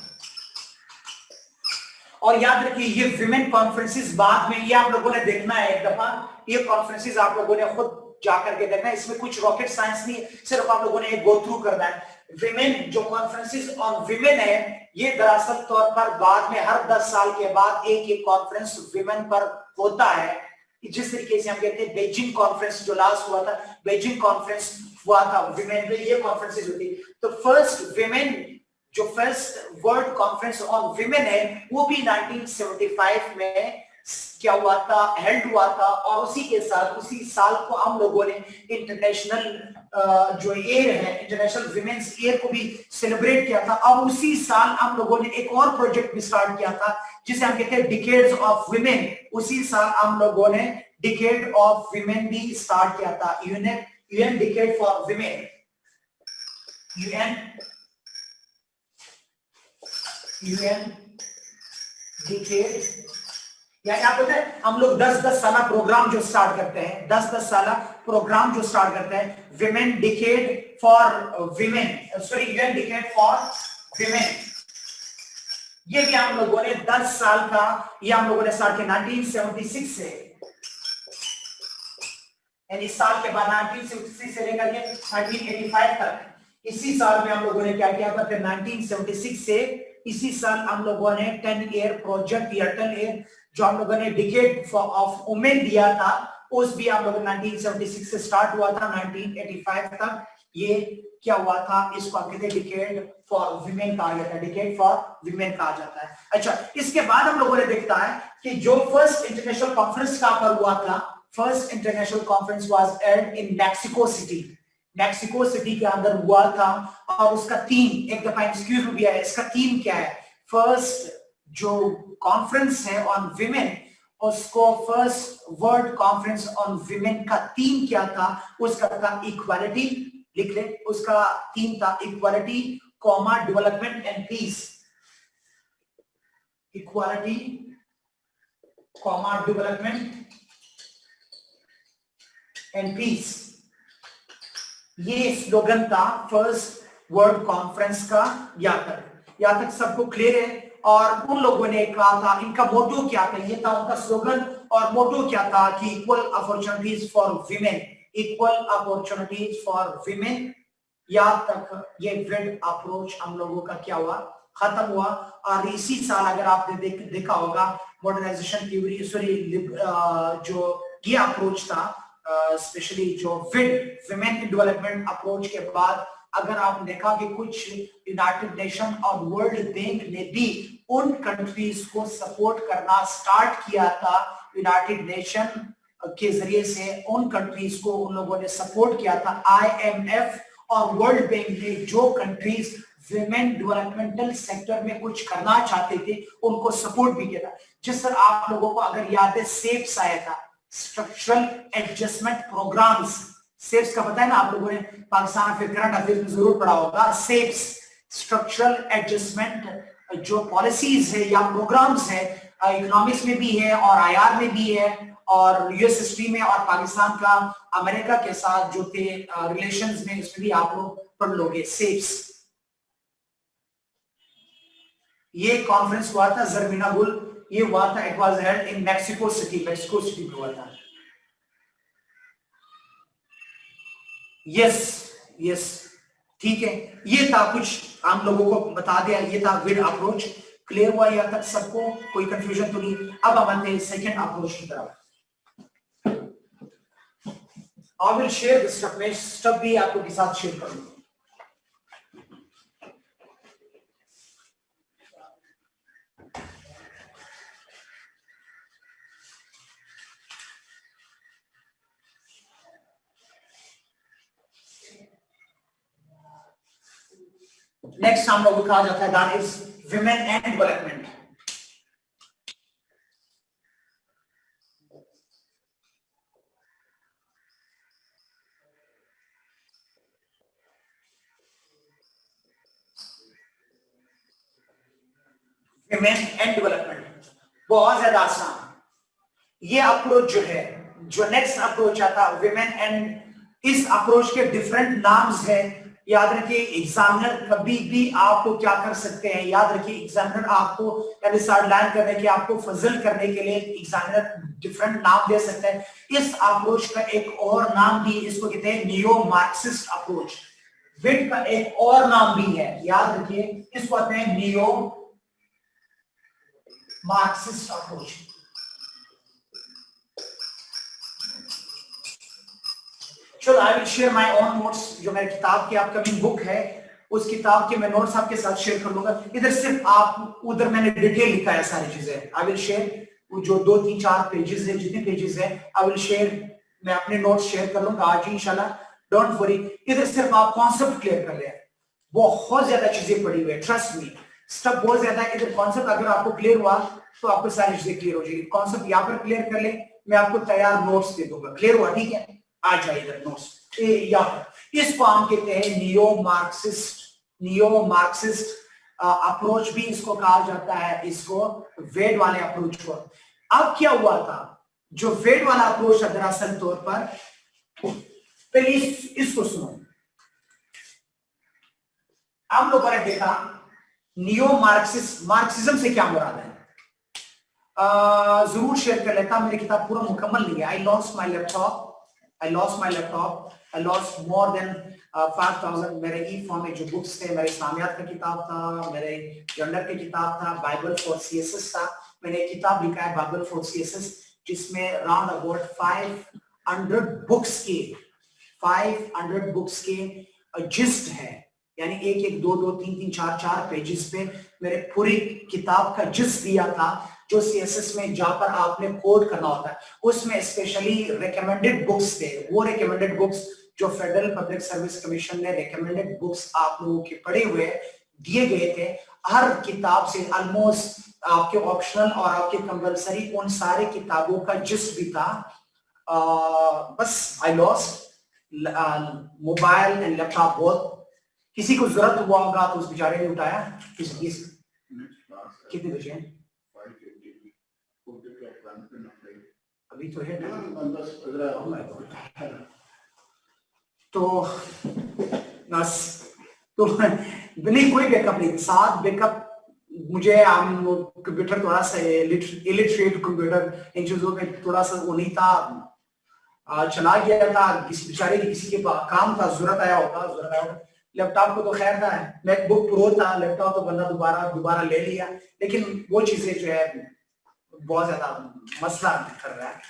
[SPEAKER 2] और याद रखिए ये विमेन कॉन्फ्रेंसेस बाद में, ये आप लोगों ने देखना है एक दफा, ये कॉन्फ्रेंसेस आप लोगों ने खुद जाकर के देखना है, इसमें कुछ रॉकेट साइंस नहीं, सिर्फ आप लोगों ने एक गो थ्रू करना है। विमेन जो कॉन्फ्रेंसेस ऑन विमेन है, ये दरअसल तौर पर बाद में हर 10 साल के बाद एक कॉन्फ्रेंस विमेन पर होता है, जिस तरीके से हम कहते हैं बेजिंग कॉन्फ्रेंस जो लास्ट हुआ था, बेजिंग कॉन्फ्रेंस हुआ था विमेन पे, ये कॉन्फ्रेंसेस होती। तो फर्स्ट विमेन जो first world conference on women है, वो भी 1975 में क्या हुआ था, हेल्ड हुआ था, और उसी के साथ उसी साल को हम लोगों ने इंटरनेशनल जो ईयर है, इंटरनेशनल विमेन्स ईयर को भी सेलिब्रेट किया था। अब उसी साल हम लोगों ने एक और प्रोजेक्ट भी स्टार्ट किया था जिसे हम कहते हैं डिकेड्स ऑफ विमेन। उसी साल हम लोगों ने डिकेड ऑफ विमेन भी स्टार्ट किया था, UN decade for women, UN decade. यानी आप पता है हम लोग 10-10 साल प्रोग्राम जो स्टार्ट करते हैं, 10-10 साल प्रोग्राम जो स्टार्ट करते हैं, women decade for women, sorry UN decade for women, ये भी हम लोगों ने 10 साल का, ये हम लोगों ने स्टार्ट किया 1976 से, यानी इस साल के बाद 1976 से लेकर के 1985 तक, इसी साल में हम लोगों ने क्या किया था, फिर 1976 से इसी साल हम लोगों ने 10 ईयर प्रोजेक्ट या 10 ईयर जो हम लोगों ने डिकेड ऑफ वुमेन दिया था, उस भी हम लोगों 1976 से स्टार्ट हुआ था 1985 तक। ये क्या हुआ था, इसको हम कहते हैं डिकेड फॉर विमेन कहा जाता है, डिकेड फॉर विमेन कहा जाता है। अच्छा, इसके बाद हम लोगों ने देखता है कि जो फर्स्ट इंटरनेशनल कॉन्फ्रेंस कहां पर हुआ था, first international conference was held in Mexico city, Mexico city के अंदर हुआ था, और उसका थीम, एक दफा एक्सक्यूज भी है, इसका थीम क्या है, फर्स्ट जो कॉन्फ्रेंस है ऑन विमेन, उसको first world conference on women का थीम क्या था, उसका था इक्वालिटी, लिख ले, उसका थीम था equality comma development and peace, equality comma development and peace, ये स्लोगन था फर्स्ट वर्ल्ड कॉन्फ्रेंस का। यहां तक सबको क्लियर है? और उन लोगों ने कहा था, इनका मोटो क्या था, ये था उनका स्लोगन, और मोटो क्या था कि equal opportunities for women, equal opportunities for women. यहां तक ये ग्रिड अप्रोच हम लोगों का क्या हुआ, खत्म हुआ। और इसी साल अगर आपने देखा होगा मॉडर्नाइजेशन थ्योरी, सॉरी जो ये अप्रोच था, स्पेशली जो विमेन डेवलपमेंट अप्रोच के बाद, अगर आप देखा कि कुछ यूनाइटेड नेशन और वर्ल्ड बैंक ने भी उन कंट्रीज को सपोर्ट करना स्टार्ट किया था, यूनाइटेड नेशन के जरिए से उन कंट्रीज को उन लोगों ने सपोर्ट किया था। IMF और वर्ल्ड बैंक ने जो कंट्रीज विमेन डेवलपमेंटल सेक्टर में कुछ करना चाहते थे उनको सपोर्ट भी किया था। जिस तरह आप लोगों को अगर याद है सेप्स आया था, स्ट्रक्चरल एडजस्टमेंट प्रोग्राम्स, सेप्स का पता है ना आप लोगों ने, पाकिस्तान फिर करंट अफेयर्स में जरूर पढ़ा होगा। सेप्स स्ट्रक्चरल एडजस्टमेंट जो पॉलिसीज है या प्रोग्राम्स है, इकोनॉमिक्स में भी है और IR में भी है, और यूएस हिस्ट्री में, और पाकिस्तान का अमेरिका के साथ जो थे रिलेशंस में, इसमें भी आप लोग पढ़ लोगे सेप्स। ये कॉन्फ्रेंस हुआ था जरमीना गुल, ये हुआ था, it was held in Mexico city, Mexico city में हुआ था। यस ठीक है, ये था कुछ हम लोगों को बता दिया, ये था विड अप्रोच। क्लियर हुआ यहाँ तक सबको, कोई कंफ्यूजन तो नहीं? अब हम आते हैं सेकंड अप्रोच की तरफ। आई विल शेयर दिस स्टफ, मैं स्टफ भी आपको के साथ शेयर करूंगा। नेक्स्ट हम लोग कहा जाता है that is women and development. Women and development बहुत ज्यादा आसान। ये अप्रोच जो है, जो नेक्स्ट अप्रोच आता विमेन एंड, इस अप्रोच के डिफरेंट नाम्स हैं। याद रखिए, एग्जामिनर कभी भी आपको क्या कर सकते हैं, याद रखिए एग्जामिनर आपको यानी साइडलाइन करने के, आपको फजल करने के लिए एग्जामिनर डिफरेंट नाम दे सकते हैं। इस अप्रोच का एक और नाम भी, इसको कहते हैं नियो मार्क्सिस्ट अप्रोच। विड का एक और नाम भी है, याद रखिए, इसको कहते हैं नियो मार्क्सिस्ट अप्रोच। चलो I will share my own notes, जो मेरी किताब की अपकमिंग बुक है उस किताब के मैं नोट्स आपके साथ शेयर कर लूंगा। इधर सिर्फ आप, उधर मैंने डिटेल लिखा है सारी चीजें। आई विल शेयर वो जो 2 3 4 पेजेस है, जितने पेजेस है आई विल शेयर, मैं अपने नोट्स शेयर कर लूंगा आज इंशाल्लाह, डोंट वरी। इधर सिर्फ आप कॉन्सेप्ट क्लियर कर ले, बहुत ज्यादा चीजें पड़ी हुई है, ट्रस्ट मी, स्टेप बहुत ज्यादा है। इधर कॉन्सेप्ट अगर आपको क्लियर हुआ तो आपको सारी चीजें क्लियर हो जाएगी। कॉन्सेप्ट यहाँ पर क्लियर कर ले, मैं आपको तैयार नोट्स दे दूंगा। क्लियर हुआ? ठीक है, आ जाए इधर नोट्स। इसको हम कहते हैं नियो मार्क्सिस्ट अप्रोच भी इसको कहा जाता है, इसको वेड वाले अप्रोच को। अब क्या हुआ था, जो वेड वाला अप्रोच है दरअसल तौर पर, पहले इसको सुनो। आप लोगों ने देखा नियो मार्क्सिज्म से क्या मुराद है, जरूर शेयर कर लेता। मेरी किताब पूरा मुकम्मल नहीं है। I lost my laptop, I lost more than 5000 मेरे ई फॉर्म में जो बुक्स थे, मेरे इस्लामियात का किताब था, मेरे जेंडर की किताब था, बाइबल फॉर सीएसएस था। मैंने एक किताब लिखा है बाइबल फॉर सीएसएस, जिसमें राउंड अबाउट 500 बुक्स के जिस्ट है, यानी एक एक दो दो तीन तीन चार चार पेजेस पे मेरे पूरी किताब का जिस्ट दिया था, जो सीएसएस में जहां पर आपने कोड करना होता है। उसमें स्पेशली रिकमेंडेड बुक्स थे, वो रिकमेंडेड बुक्स जो फेडरल पब्लिक सर्विस कमीशन ने रिकमेंडेड बुक्स आप लोगों के पढ़े हुए दिए गए थे। हर किताब से ऑलमोस्ट आपके ऑप्शनल और आपके कंपल्सरी उन सारे किताबों का जिस्ट भी था। बस I lost mobile and laptop both. किसी को जरूरत हुआ होगा तो उस बेचारे ने उठाया। कितने बजे हैं? अभी तो है तो बस, तो नहीं कोई बैकअप नहीं, 7 बैकअप। मुझे कंप्यूटर थोड़ा सा इलिटरेट कंप्यूटर इन चीजों में थोड़ा सा वो नहीं था, चला गया था किसी बेचारे की, किसी के काम का जरूरत आया होगा। लैपटॉप को तो खैर था, मैकबुक प्रो था, लैपटॉप तो बंदा दोबारा ले लिया, लेकिन वो चीजें जो है बहुत ज्यादा मसला कर रहा है।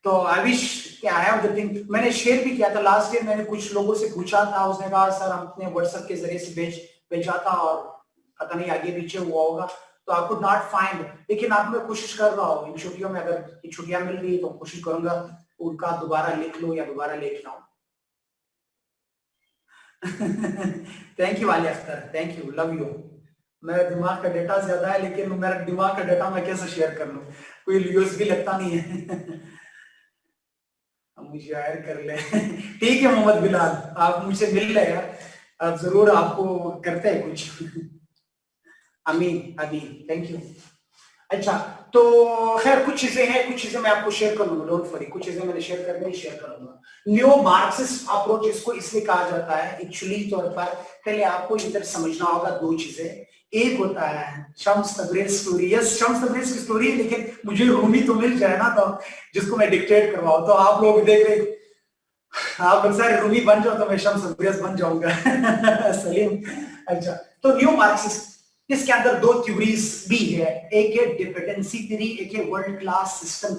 [SPEAKER 2] तो आई विश क्या है द थिंग, मैंने शेयर भी किया था लास्ट ईयर। मैंने कुछ लोगों से पूछा था, उसने कहा सर हम अपने व्हाट्सएप के जरिए से भेजा था और पता नहीं आगे पीछे हुआ होगा, तो आई कुड नॉट फाइंड। लेकिन अब मैं कोशिश कर रहा हूँ इन छुट्टियों में, अगर छुट्टियां मिल रही है तो कोशिश करूंगा उनका दोबारा लिख लो या दोबारा लिख लाऊं। थैंक यू वाले Akhtar, thank you, love you. मेरा दिमाग का डेटा ज्यादा है, लेकिन मेरा दिमाग का डेटा मैं कैसे शेयर कर लूं, कोई यूएसबी लगता नहीं है। मुझे शेयर कर ले। ठीक है मोहम्मद बिलाल, आप मुझसे मिल ले यार, आप जरूर आपको करते हैं कुछ। अमीन थैंक यू। अच्छा तो खैर कुछ चीजें हैं, कुछ चीजें मैं आपको शेयर कर लूंगा, डोंट वरी, कुछ चीजें मैंने शेयर कर लूंगा। न्यो मार्क्सिस्ट अप्रोच इसको इसलिए कहा जाता है एक्चुअली तौर पर, पहले आपको इधर समझना होगा 2 चीजें। एक होता है शम्स तबरेज स्टोरी, यस शम्स तबरेज की स्टोरी है, लेकिन मुझे रूमी तो मिल जाए ना, तो जिसको मैं डिक्टेट करवाऊं, तो आप लोग देख रहे, आप लोग सारे रूमी बन जाओ तो मैं शम्स तबरेज बन जाऊंगा। सलीम। अच्छा तो न्यो मार्क्सिस्ट, इसके अंदर 2 थ्योरीज भी है, एक है डिपेंडेंसी थ्योरी, एक है वर्ल्ड क्लास सिस्टम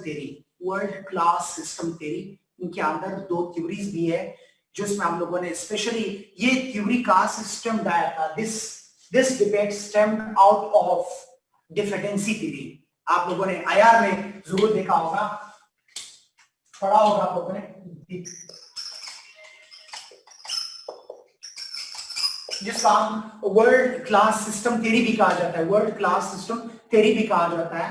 [SPEAKER 2] थ्योरी। इनके अंदर 2 थ्योरीज भी है, जिसमें हम लोगों ने स्पेशली ये थ्योरी का सिस्टम डाया था। This debate stemmed out of dependency theory. आप लोगों ने आईआर में जरूर देखा होगा, पढ़ा होगा आप लोगों ने, जिसका हम वर्ल्ड क्लास सिस्टम थ्योरी भी कहा जाता है,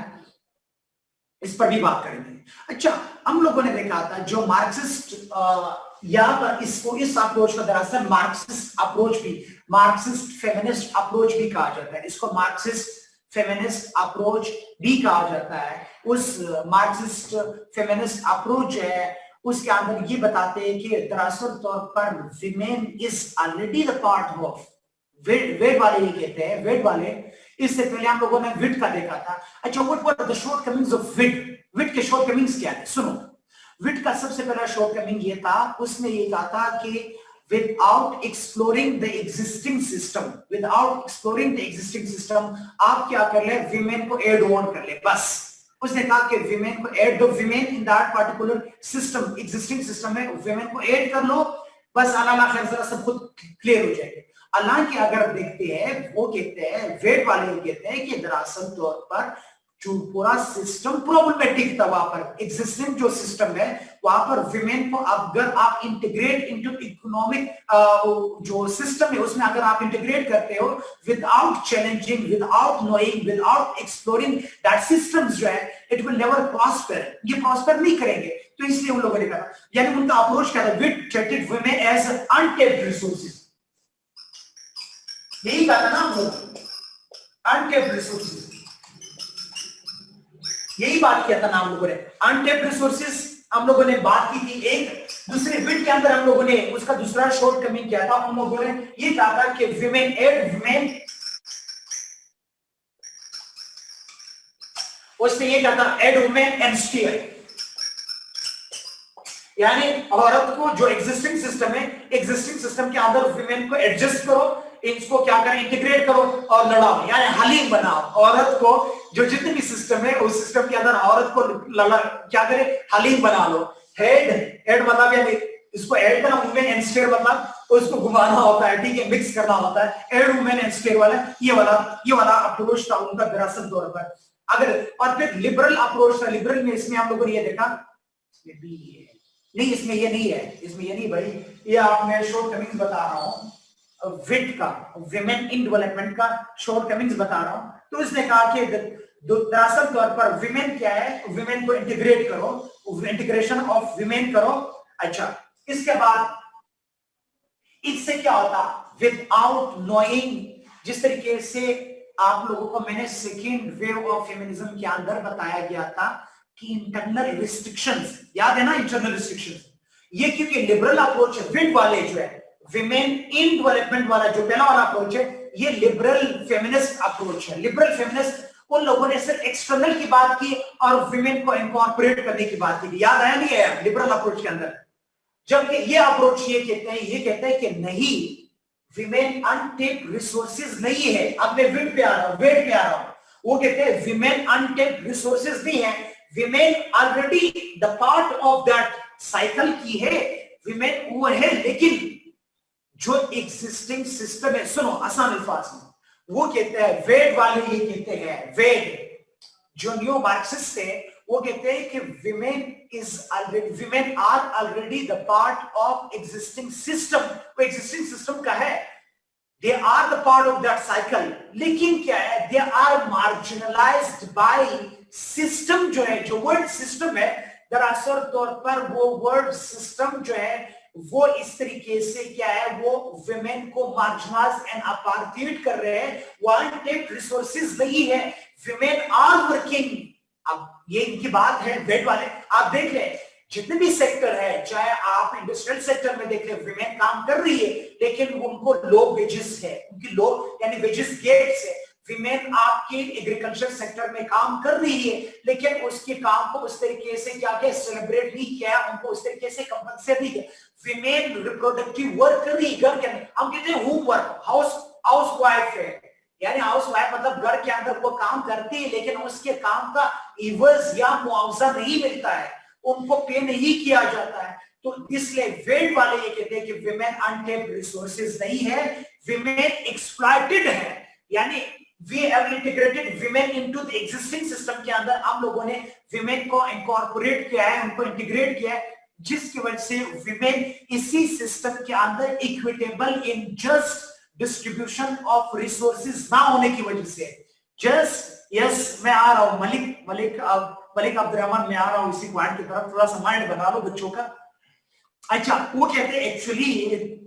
[SPEAKER 2] इस पर भी बात करेंगे। अच्छा हम लोगों ने देखा था जो मार्क्सिस्ट यहाँ पर इसको, इस अप्रोच को दरअसल मार्क्सिस्ट फेमिनिस्ट अप्रोच भी कहा जाता है। इसको मार्क्सिस्ट फेमिनिस्ट अप्रोच भी कहा जाता है। उस मार्क्सिस्ट फेमिनिस्ट अप्रोच है, उसके अंदर ये बताते हैं कि दरअसल तौर पर women is already the part of वेड वाले, ये कहते हैं वेड वाले। इससे पहले हम लोगों ने विड का देखा था। अच्छा what were the shortcomings of विड के शॉर्टकमिंग्स क्या है, सुनो। विड का सबसे पहला शॉर्टकमिंग ये था, उसने ये कहा था कि without exploring the existing system आप क्या कर ले, विमेन को एड ऑन कर ले, बस। उसने कहा कि विमेन को add the women in that particular system, existing system में विमेन को ऐड कर लो, बस अल्लाह खैर जरा सब खुद क्लियर हो जाएगा। हालांकि अगर देखते हैं, वो कहते हैं वेड वाले कहते हैं कि दरअसल तौर पर जो पूरा सिस्टम प्रॉब्लमेटिक था वहां पर, एग्जिस्टिंग जो सिस्टम है वहां पर विमेन को अगर आप इंटीग्रेट इनटू इकोनॉमिक जो सिस्टम है उसमें अगर आप इंटीग्रेट करते हो without challenging, without knowing, without exploring that systems जो है इट विल नेवर प्रॉस्पर, ये प्रॉस्पर नहीं करेंगे। तो इसलिए उन लोगों ने कहा, यानी उनका अप्रोच क्या था, we treated women as untapped resources, यही कहा था ना हम लोग, अनटेप्ड रिसोर्सेज, यही बात किया था ना हम लोगों ने, अनटेप्ड रिसोर्सेज हम लोगों ने बात की थी। एक दूसरे बिट के अंदर हम लोगों ने उसका दूसरा शॉर्ट कमिंग किया था, हम लोगों ने ये कहा था कि विमेन एड वुमेन, उसने ये कहा था एड वुमेन एंड स्टीयर, यानी औरत को जो एग्जिस्टिंग सिस्टम है, एग्जिस्टिंग सिस्टम के अंदर विमेन को एडजस्ट करो, इसको क्या करें, इंटीग्रेट करो और लड़ाओ, यानी हलीम बनाओ। औरत को जो जितने भी सिस्टम है उस सिस्टम के अंदर औरत को क्या करें, हलीम बना लो। हेड मतलब यानी इसको ऐड करना, वुमेन एंड स्टेयर मतलब उसको घुमाना होता है, ठीक है, मिक्स करना होता है। एड वुमेन एंड स्टेयर वाला ये वाला अप्रोच था उनका दरअसल तौर पर। अगर और फिर लिबरल अप्रोच था, लिबरल में इसमें हम लोगों ने ये देखा, इसमें भी नहीं, इसमें ये नहीं है, इसमें ये नहीं भाई, ये आप मैं शॉर्ट कमिंग्स बता रहा हूं विट का, विमेन इन डेवलपमेंट का शॉर्ट कमिंग्स बता रहा हूं। तो इसने कहा कि दरअसल तौर पर विमेन क्या है, विमेन को इंटीग्रेट करो, इंटीग्रेशन ऑफ विमेन करो। अच्छा, इसके बाद इससे क्या होता, विदाउट नोइंग, जिस तरीके से आप लोगों को मैंने सेकेंड वेव ऑफ फेमिनिज्म के अंदर बताया गया था कि इंटरनल रिस्ट्रिक्शंस, याद है ना इंटरनल रिस्ट्रिक्शंस, ये क्योंकि लिबरल अप्रोच है, विट वाले जो है विमेन इन डेवलपमेंट वाला जो पहला वाला अप्रोच है, ये लिबरल फेमिनिस्ट अप्रोच है। लिबरल फेमिनिस्ट उन लोगों ने सिर्फ एक्सटर्नल की बात की और विमेन को इनकॉर्पोरेट करने की बात की, याद आया नहीं है लिबरल अप्रोच के अंदर। जबकि ये अप्रोच ये कहते हैं कि नहीं, विमेन अनटेप्ड रिसोर्सेज नहीं है। अब मैं वेट पे आ रहा हूं, वो कहते हैं विमेन अनटेप्ड रिसोर्सेज नहीं है, women already the part of that cycle की है, विमेन वो है, लेकिन जो एग्जिस्टिंग सिस्टम है, सुनो आसान अल्फाज में, वो कहते हैं वेड वाले ये कहते हैं, वेड जो न्यू मार्क्सिस्ट है वो कहते हैं कि women are already the part of existing system, वो एग्जिस्टिंग सिस्टम का है, they are the part of that cycle, लेकिन क्या है, they are marginalised by system, जो है जो वर्ड सिस्टम है, दरअसल तौर पर वो वर्ड सिस्टम जो है वो इस तरीके से क्या है, वो विमेन को मार्जिनलाइज एंड अपार्थाइड कर रहे हैं, वो अनटेप्ड रिसोर्सेज नहीं है, विमेन आर वर्किंग। अब ये इनकी बात है वेट वाले, आप देख रहे हैं जितने भी सेक्टर है, चाहे आप इंडस्ट्रियल सेक्टर में देख रहे हैं, विमेन काम कर रही है, लेकिन उनको लो वेजेस है, उनकी लो यानी वेजेस गेट्स है। विमेन आपके एग्रीकल्चर सेक्टर में काम कर रही है, लेकिन उसके काम को उस तरीके से क्या क्या सेलिब्रेट नहीं किया, उनको उस तरीके से कंपनसेट नहीं किया। विमेन रिप्रोडक्टिव वर्क कर रही है घर के अंदर, हम कहते हैं होम वर्क, हाउस वाइफ है, यानी हाउस वाइफ मतलब घर के अंदर वो काम करती है, लेकिन उसके काम का इवज या मुआवजा नहीं मिलता है, उनको पे नहीं किया जाता है। तो इसलिए वेट वाले ये कहते हैं कि विमेन अनटेप्ड रिसोर्सेज नहीं है, विमेन एक्सप्लॉइटेड है, यानी we have integrated women into the existing system के अंदर हम लोगों ने women को incorporate किया है, उनको integrate किया है, जिसकी वजह से women इसी system के अंदर equitable in just distribution of resources ना होने की वजह से, just yes मैं आ रहा हूँ मलिक अब्दुर्रहमान, मैं आ रहा हूँ इसी पॉइंट की तरफ, थोड़ा सा माइंड बना लो बच्चों का। अच्छा, वो कहते हैं एक्चुअली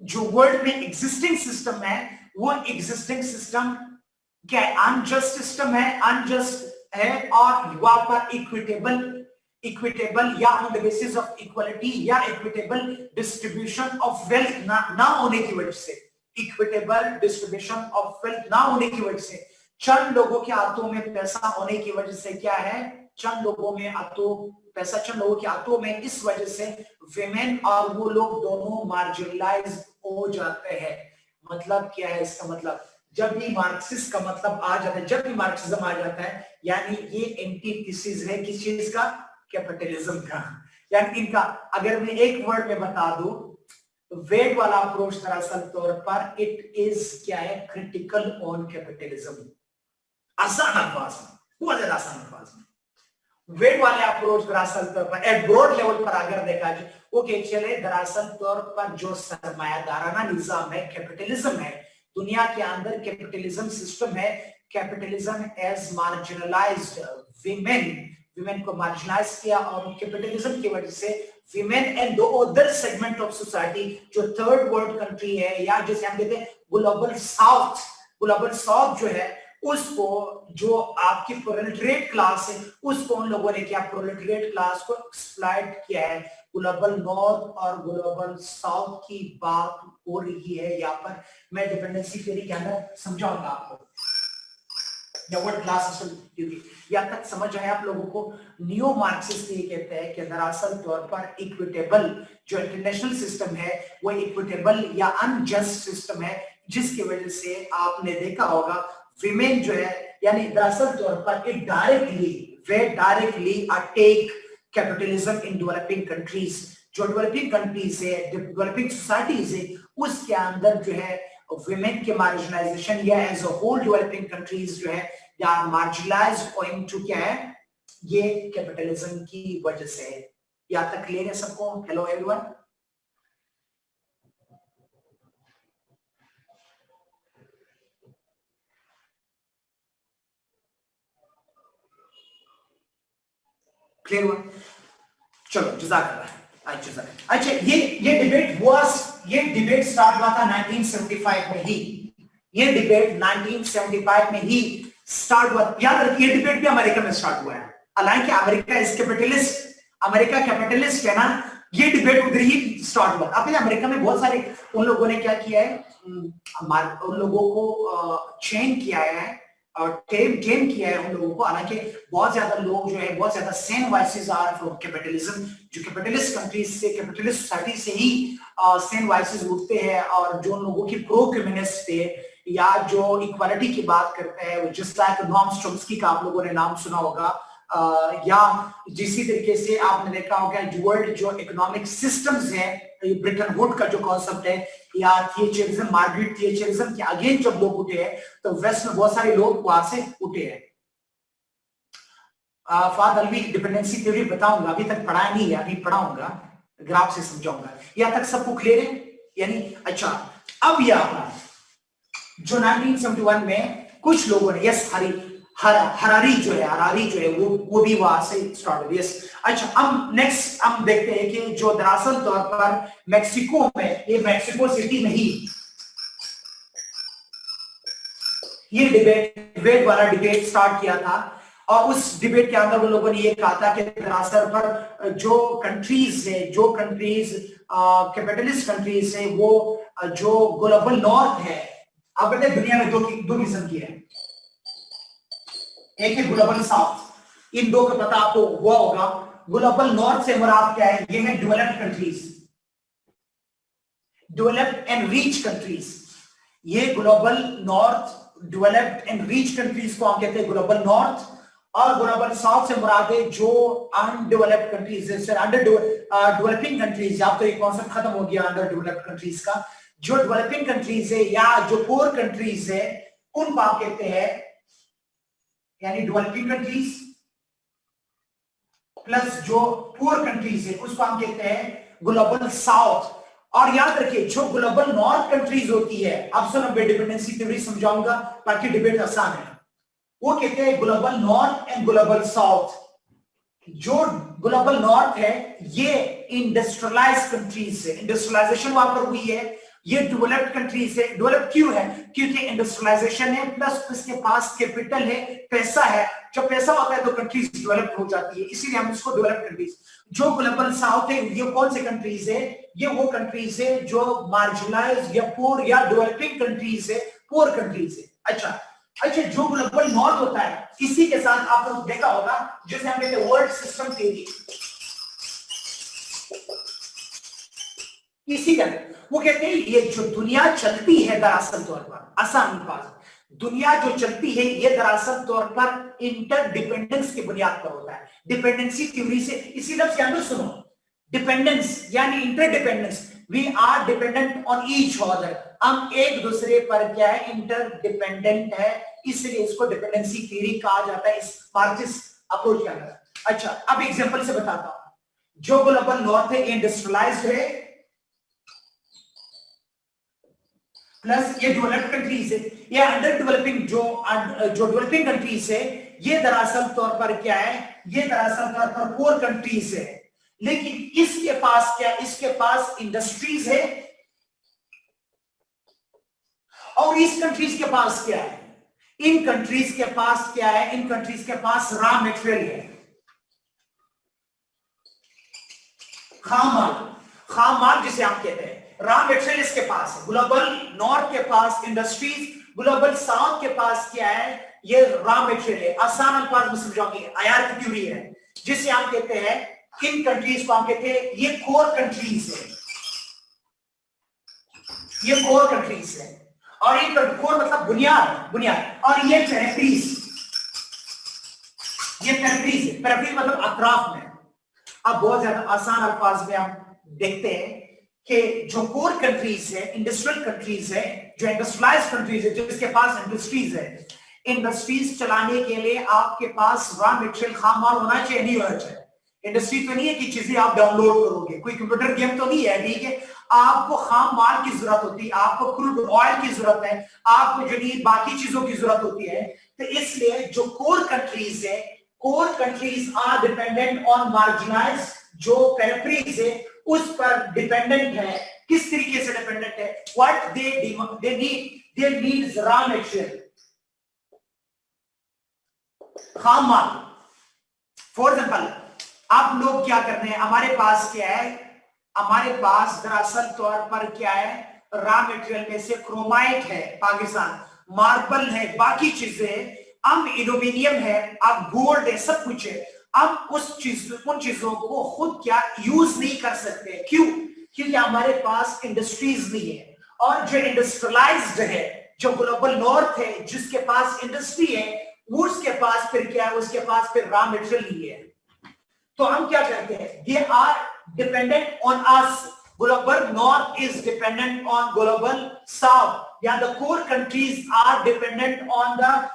[SPEAKER 2] जो वर्ल्ड में एग्जिस्टिंग सिस्टम है, वो एग्जिस्टिंग सिस्टम क्या है, अनजस्ट सिस्टम है, अनजस्ट है, और वहां पर इक्विटेबल या on the basis of equality या इक्विटेबल डिस्ट्रीब्यूशन ऑफ वेल्थ ना होने की वजह से, इक्विटेबल डिस्ट्रीब्यूशन ऑफ वेल्थ ना होने की वजह से, चंद लोगों के हाथों में पैसा होने की वजह से क्या है, चंद लोगों के हाथों में इस वजह से विमेन और वो लोग दोनों मार्जिनलाइज हो जाते हैं। मतलब क्या है इसका मतलब, जब भी मार्क्सिस्ट का मतलब आ जाता है, जब भी मार्क्सिज्म आ जाता है, यानी ये एंटीथेसिस है किस चीज का, कैपिटलिज्म का। यानी इनका अगर मैं एक वर्ड में बता दूं, वेट वाला अप्रोच दरअसल तौर पर इट इज क्या है, क्रिटिकल ऑन कैपिटलिज्म, आसान अल्फाज में बहुत ज्यादा आसान अल्फाज में। वेट वाले अप्रोच दरअसल तौर पर एट ब्रॉड लेवल पर अगर देखा जाए, ओके चले, दरअसल तौर पर जो सरमायादाराना निजाम है, कैपिटलिज्म है, दुनिया के अंदर कैपिटलिज्म सिस्टम है, कैपिटलिज्म एज मार्जिनलाइज्ड विमेन को मार्जिनलाइज किया, और कैपिटलिज्म की वजह से विमेन एंड दो अदर सेगमेंट ऑफ सोसाइटी जो थर्ड वर्ल्ड कंट्री है, या जैसे हम कहते हैं ग्लोबल साउथ जो है, उसको जो आपकी प्रोलेटरिएट क्लास है, उसको उन लोगों ने क्या, प्रोलेटरिएट क्लास को एक्सप्लॉइट किया है। ग्लोबल नॉर्थ और ग्लोबल साउथ की बात हो रही है यहाँ पर। मैं डिपेंडेंसी थ्योरी के अंदर समझाऊंगा आपको, या वर्ल्ड क्लास थ्योरी, यहाँ तक समझ आए आप लोगों को। नियो मार्क्सिस्ट ये कहते हैं कि दरअसल तौर पर इक्विटेबल जो इंटरनेशनल सिस्टम है वो इक्विटेबल या अनजस्ट सिस्टम है, जिसकी वजह से आपने देखा होगा विमेन जो है, यानी दरअसल तौर पर it directly attack capitalism in developing countries. जो डेवलपिंग कंट्रीज है, डेवलपिंग सोसाइटीज है, उसके अंदर जो है women के marginalization या as a whole developing countries जो है they are marginalised owing to क्या है, ये कैपिटलिज्म की वजह से है। यहां तक क्लियर है सबको? Hello everyone. क्लियर हुआ? चलो जज़ाकल्लाह। अच्छा ये डिबेट स्टार्ट हुआ था 1975 में ही। ये डिबेट 1975 में ही स्टार्ट हुआ। याद रखिए, डिबेट भी अमेरिका में स्टार्ट हुआ है, हालांकि America is capitalist, America capitalist है ना। ये डिबेट उधर ही स्टार्ट हुआ। अब अमेरिका में बहुत सारे उन लोगों ने क्या किया है, उन लोगों को चेन किया है और टेम किया है उन लोगों को। हालांकि बहुत ज्यादा लोग जो है, बहुत ज्यादा sane voices are from capitalism, जो कैपिटलिस्ट कंट्रीज से, कैपिटलिस्ट सोसाइटी से ही सेन वॉइसेस उठते हैं, और जो लोगों की प्रो कम्युनिस्ट थे या जो इक्वालिटी की बात करते हैं, जस्ट लाइक नॉर्म चॉम्स्की का आप लोगों ने नाम सुना होगा, या जिसी तरीके से आपने देखा होगा वर्ल्ड जो इकोनॉमिक सिस्टम्स है, ब्रिटन वुड का जो कॉन्सेप्ट है, या थियेचरिज्म, मार्गरेट थियेचरिज्म के अगेंस्ट जब लोग उठे हैं, तो वेस्ट में बहुत सारे लोग वहां से उठे हैं। फाद अलवी डिपेंडेंसी थ्योरी बताऊंगा, अभी तक पढ़ाया नहीं है, अभी पढ़ाऊंगा, ग्राफ से समझाऊंगा। यहाँ तक सबको क्लियर है? यानी अच्छा, अब यहाँ जो 1971 में कुछ लोगों ने, यस हरारी जो है वो भी वहां से स्टार्ट हुई। यस अच्छा, अब नेक्स्ट हम देखते हैं कि जो दरअसल तौर पर मेक्सिको में, ये मेक्सिको सिटी में ही ये डिबेट वाला डिबेट स्टार्ट किया था, और उस डिबेट के अंदर उन लोगों ने ये कहा था कि दरअसल पर जो कंट्रीज कैपिटलिस्ट कंट्रीज है, वो जो ग्लोबल नॉर्थ है, आप कहते हैं दुनिया में दो किस्म की है, एक है ग्लोबल साउथ। इन दो का पता आपको हुआ होगा। ग्लोबल नॉर्थ से मुराद क्या है? ये है developed countries, developed and rich countries. ये global north, developed and rich countries को हम कहते हैं ग्लोबल नॉर्थ, और ग्लोबल साउथ से मुराद है जो अनडेवलप्ड कंट्रीज है, अंडर डेवलपिंग कंट्रीज। अब तो एक कॉन्सेप्ट खत्म हो गया अंडर डेवलप्ड कंट्रीज का। जो डेवलपिंग कंट्रीज है या जो पुअर कंट्रीज है, उनको आप कहते हैं, यानी डेवलपिंग कंट्रीज प्लस जो पुअर कंट्रीज है, उसको हम कहते हैं ग्लोबल साउथ। और याद रखिए, जो ग्लोबल नॉर्थ कंट्रीज होती है, अब सुनो, मैं डिपेंडेंसी थ्योरी समझाऊंगा ताकि डिबेट आसान है। वो कहते हैं global north and global south. जो ग्लोबल नॉर्थ है ये इंडस्ट्रियलाइज्ड कंट्रीज है, इंडस्ट्रियलाइजेशन वहां पर हुई है। ये डेवलप्ड कंट्रीज है। डेवलप क्यों है? क्योंकि इंडस्ट्रियलाइजेशन है, प्लस उसके पास कैपिटल है, पैसा है। जब पैसा होता है तो कंट्रीज डेवलप हो जाती है, इसीलिए हम इसको डेवलप कंट्रीज। जो ग्लोबल साउथ है, ये कौन से कंट्रीज है? ये वो कंट्रीज है जो मार्जिनलाइज्ड या पुअर या डेवलपिंग कंट्रीज है, पुअर कंट्रीज है। अच्छा, जो ग्लोबल नॉर्थ होता है, इसी के साथ आपने देखा होगा जिसे हम कहते हैं वर्ल्ड सिस्टम थ्योरी। इसी का वो कहते हैं ये जो दुनिया चलती है दरअसल तौर पर, आसान अल्फाज, दुनिया जो चलती है ये दरअसल तौर पर इंटरडिपेंडेंस की बुनियाद पर होता है। डिपेंडेंसी थ्योरी से इसी लफ्ज के अंदर सुनो, डिपेंडेंस यानी interdependence, we are dependent on each other. हम एक दूसरे पर क्या है, इंटरडिपेंडेंट है, इसलिए इसको डिपेंडेंसी थ्योरी कहा जाता है, इस मार्क्सिस्ट अप्रोच के अंदर। अच्छा, अब एग्जांपल से बताता हूं। जो ग्लोबल नॉर्थ है इंडस्ट्रियलाइज्ड है, प्लस ये डेवलप्ड कंट्रीज है, ये अंडर डेवलपिंग, जो डेवलपिंग कंट्रीज है, ये दरअसल तौर पर क्या है, ये दरअसल तौर पर पोर कंट्रीज है। लेकिन इसके पास क्या, इसके पास इंडस्ट्रीज है, और इस कंट्रीज के पास क्या है, इन कंट्रीज के पास क्या है, इन कंट्रीज के पास रॉ मटेरियल है, खाम माल जिसे हम कहते हैं, रॉ मटेरियल इसके पास है। ग्लोबल नॉर्थ के पास इंडस्ट्रीज, ग्लोबल साउथ के पास क्या है, ये रॉ मटेरियल है। आसान अल्फाज में समझाऊंगी, आईआर की थ्योरी है, जिसे हम कहते हैं, इन कंट्रीज को हम कहते हैं, ये कोर कंट्रीज है, ये कोर कंट्रीज है, और ये कोर मतलब बुनियाद, और ये पेरिफेरीज, ये पेरिफेरीज है, पेरिफेरी मतलब अतराफ में। अब बहुत ज्यादा आसान अल्फाज में हम देखते हैं कि जो कोर कंट्रीज है, इंडस्ट्रियल कंट्रीज है, जो इंडस्ट्रियलाइज्ड कंट्रीज है, जिसके पास इंडस्ट्रीज है, इंडस्ट्रीज चलाने के लिए आपके पास रॉ मटेरियल, खाम माल होना चाहिए, नहीं होना चाहिए। इंडस्ट्री तो नहीं है कि चीजें आप डाउनलोड करोगे, कोई कंप्यूटर गेम तो नहीं है, ठीक है। आपको खाम माल की जरूरत होती है, आपको क्रूड ऑयल की जरूरत है, आपको जो बाकी चीजों की जरूरत होती है। तो इसलिए जो कोर कंट्रीज है, core countries are dependent on marginalised, जो पेरिफेरीज है उस पर डिपेंडेंट है। किस तरीके से डिपेंडेंट है, what they need raw material, खाम माल। फॉर एग्जाम्पल, आप लोग क्या करते हैं, हमारे पास क्या है, हमारे पास दरअसल तौर पर क्या है, रॉ मटेरियल में से क्रोमाइट है पाकिस्तान, मार्बल है, बाकी चीजें, अब एल्यूमिनियम है, अब गोल्ड है, सब कुछ है। अब उन चीजों को खुद क्या यूज नहीं कर सकते, क्यों? क्योंकि हमारे पास इंडस्ट्रीज नहीं है। और जो इंडस्ट्रियलाइज्ड है, जो ग्लोबल नॉर्थ है, जिसके पास इंडस्ट्री है, उसके पास फिर क्या है, उसके पास फिर रॉ मटेरियल नहीं है। तो हम क्या करते हैं, they are dependent on us, global north is dependent on global south, या the core countries are dependent on the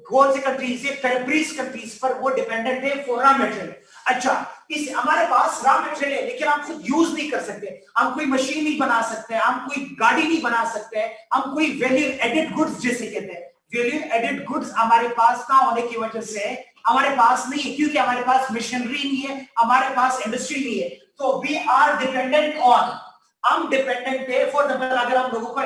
[SPEAKER 2] कौन सी कंट्रीज है, पेरिफेरीज कंट्रीज पर वो डिपेंडेंट है फॉर रॉ मटेरियल। अच्छा, इस हमारे पास रॉ मटेरियल है, लेकिन हम खुद यूज नहीं कर सकते, हम कोई मशीन नहीं बना सकते, हम कोई गाड़ी नहीं बना सकते, हम कोई वैल्यू एडेड गुड्स जिसे कहते हैं, वैल्यू एडेड गुड्स हमारे पास ना होने की वजह से हमारे पास नहीं है, क्योंकि हमारे पास मशीनरी नहीं है, हमारे पास इंडस्ट्री नहीं है। तो वी आर डिपेंडेंट ऑन, हम डिपेंडेंट है। फॉर एग्जांपल, अगर हम लोगों को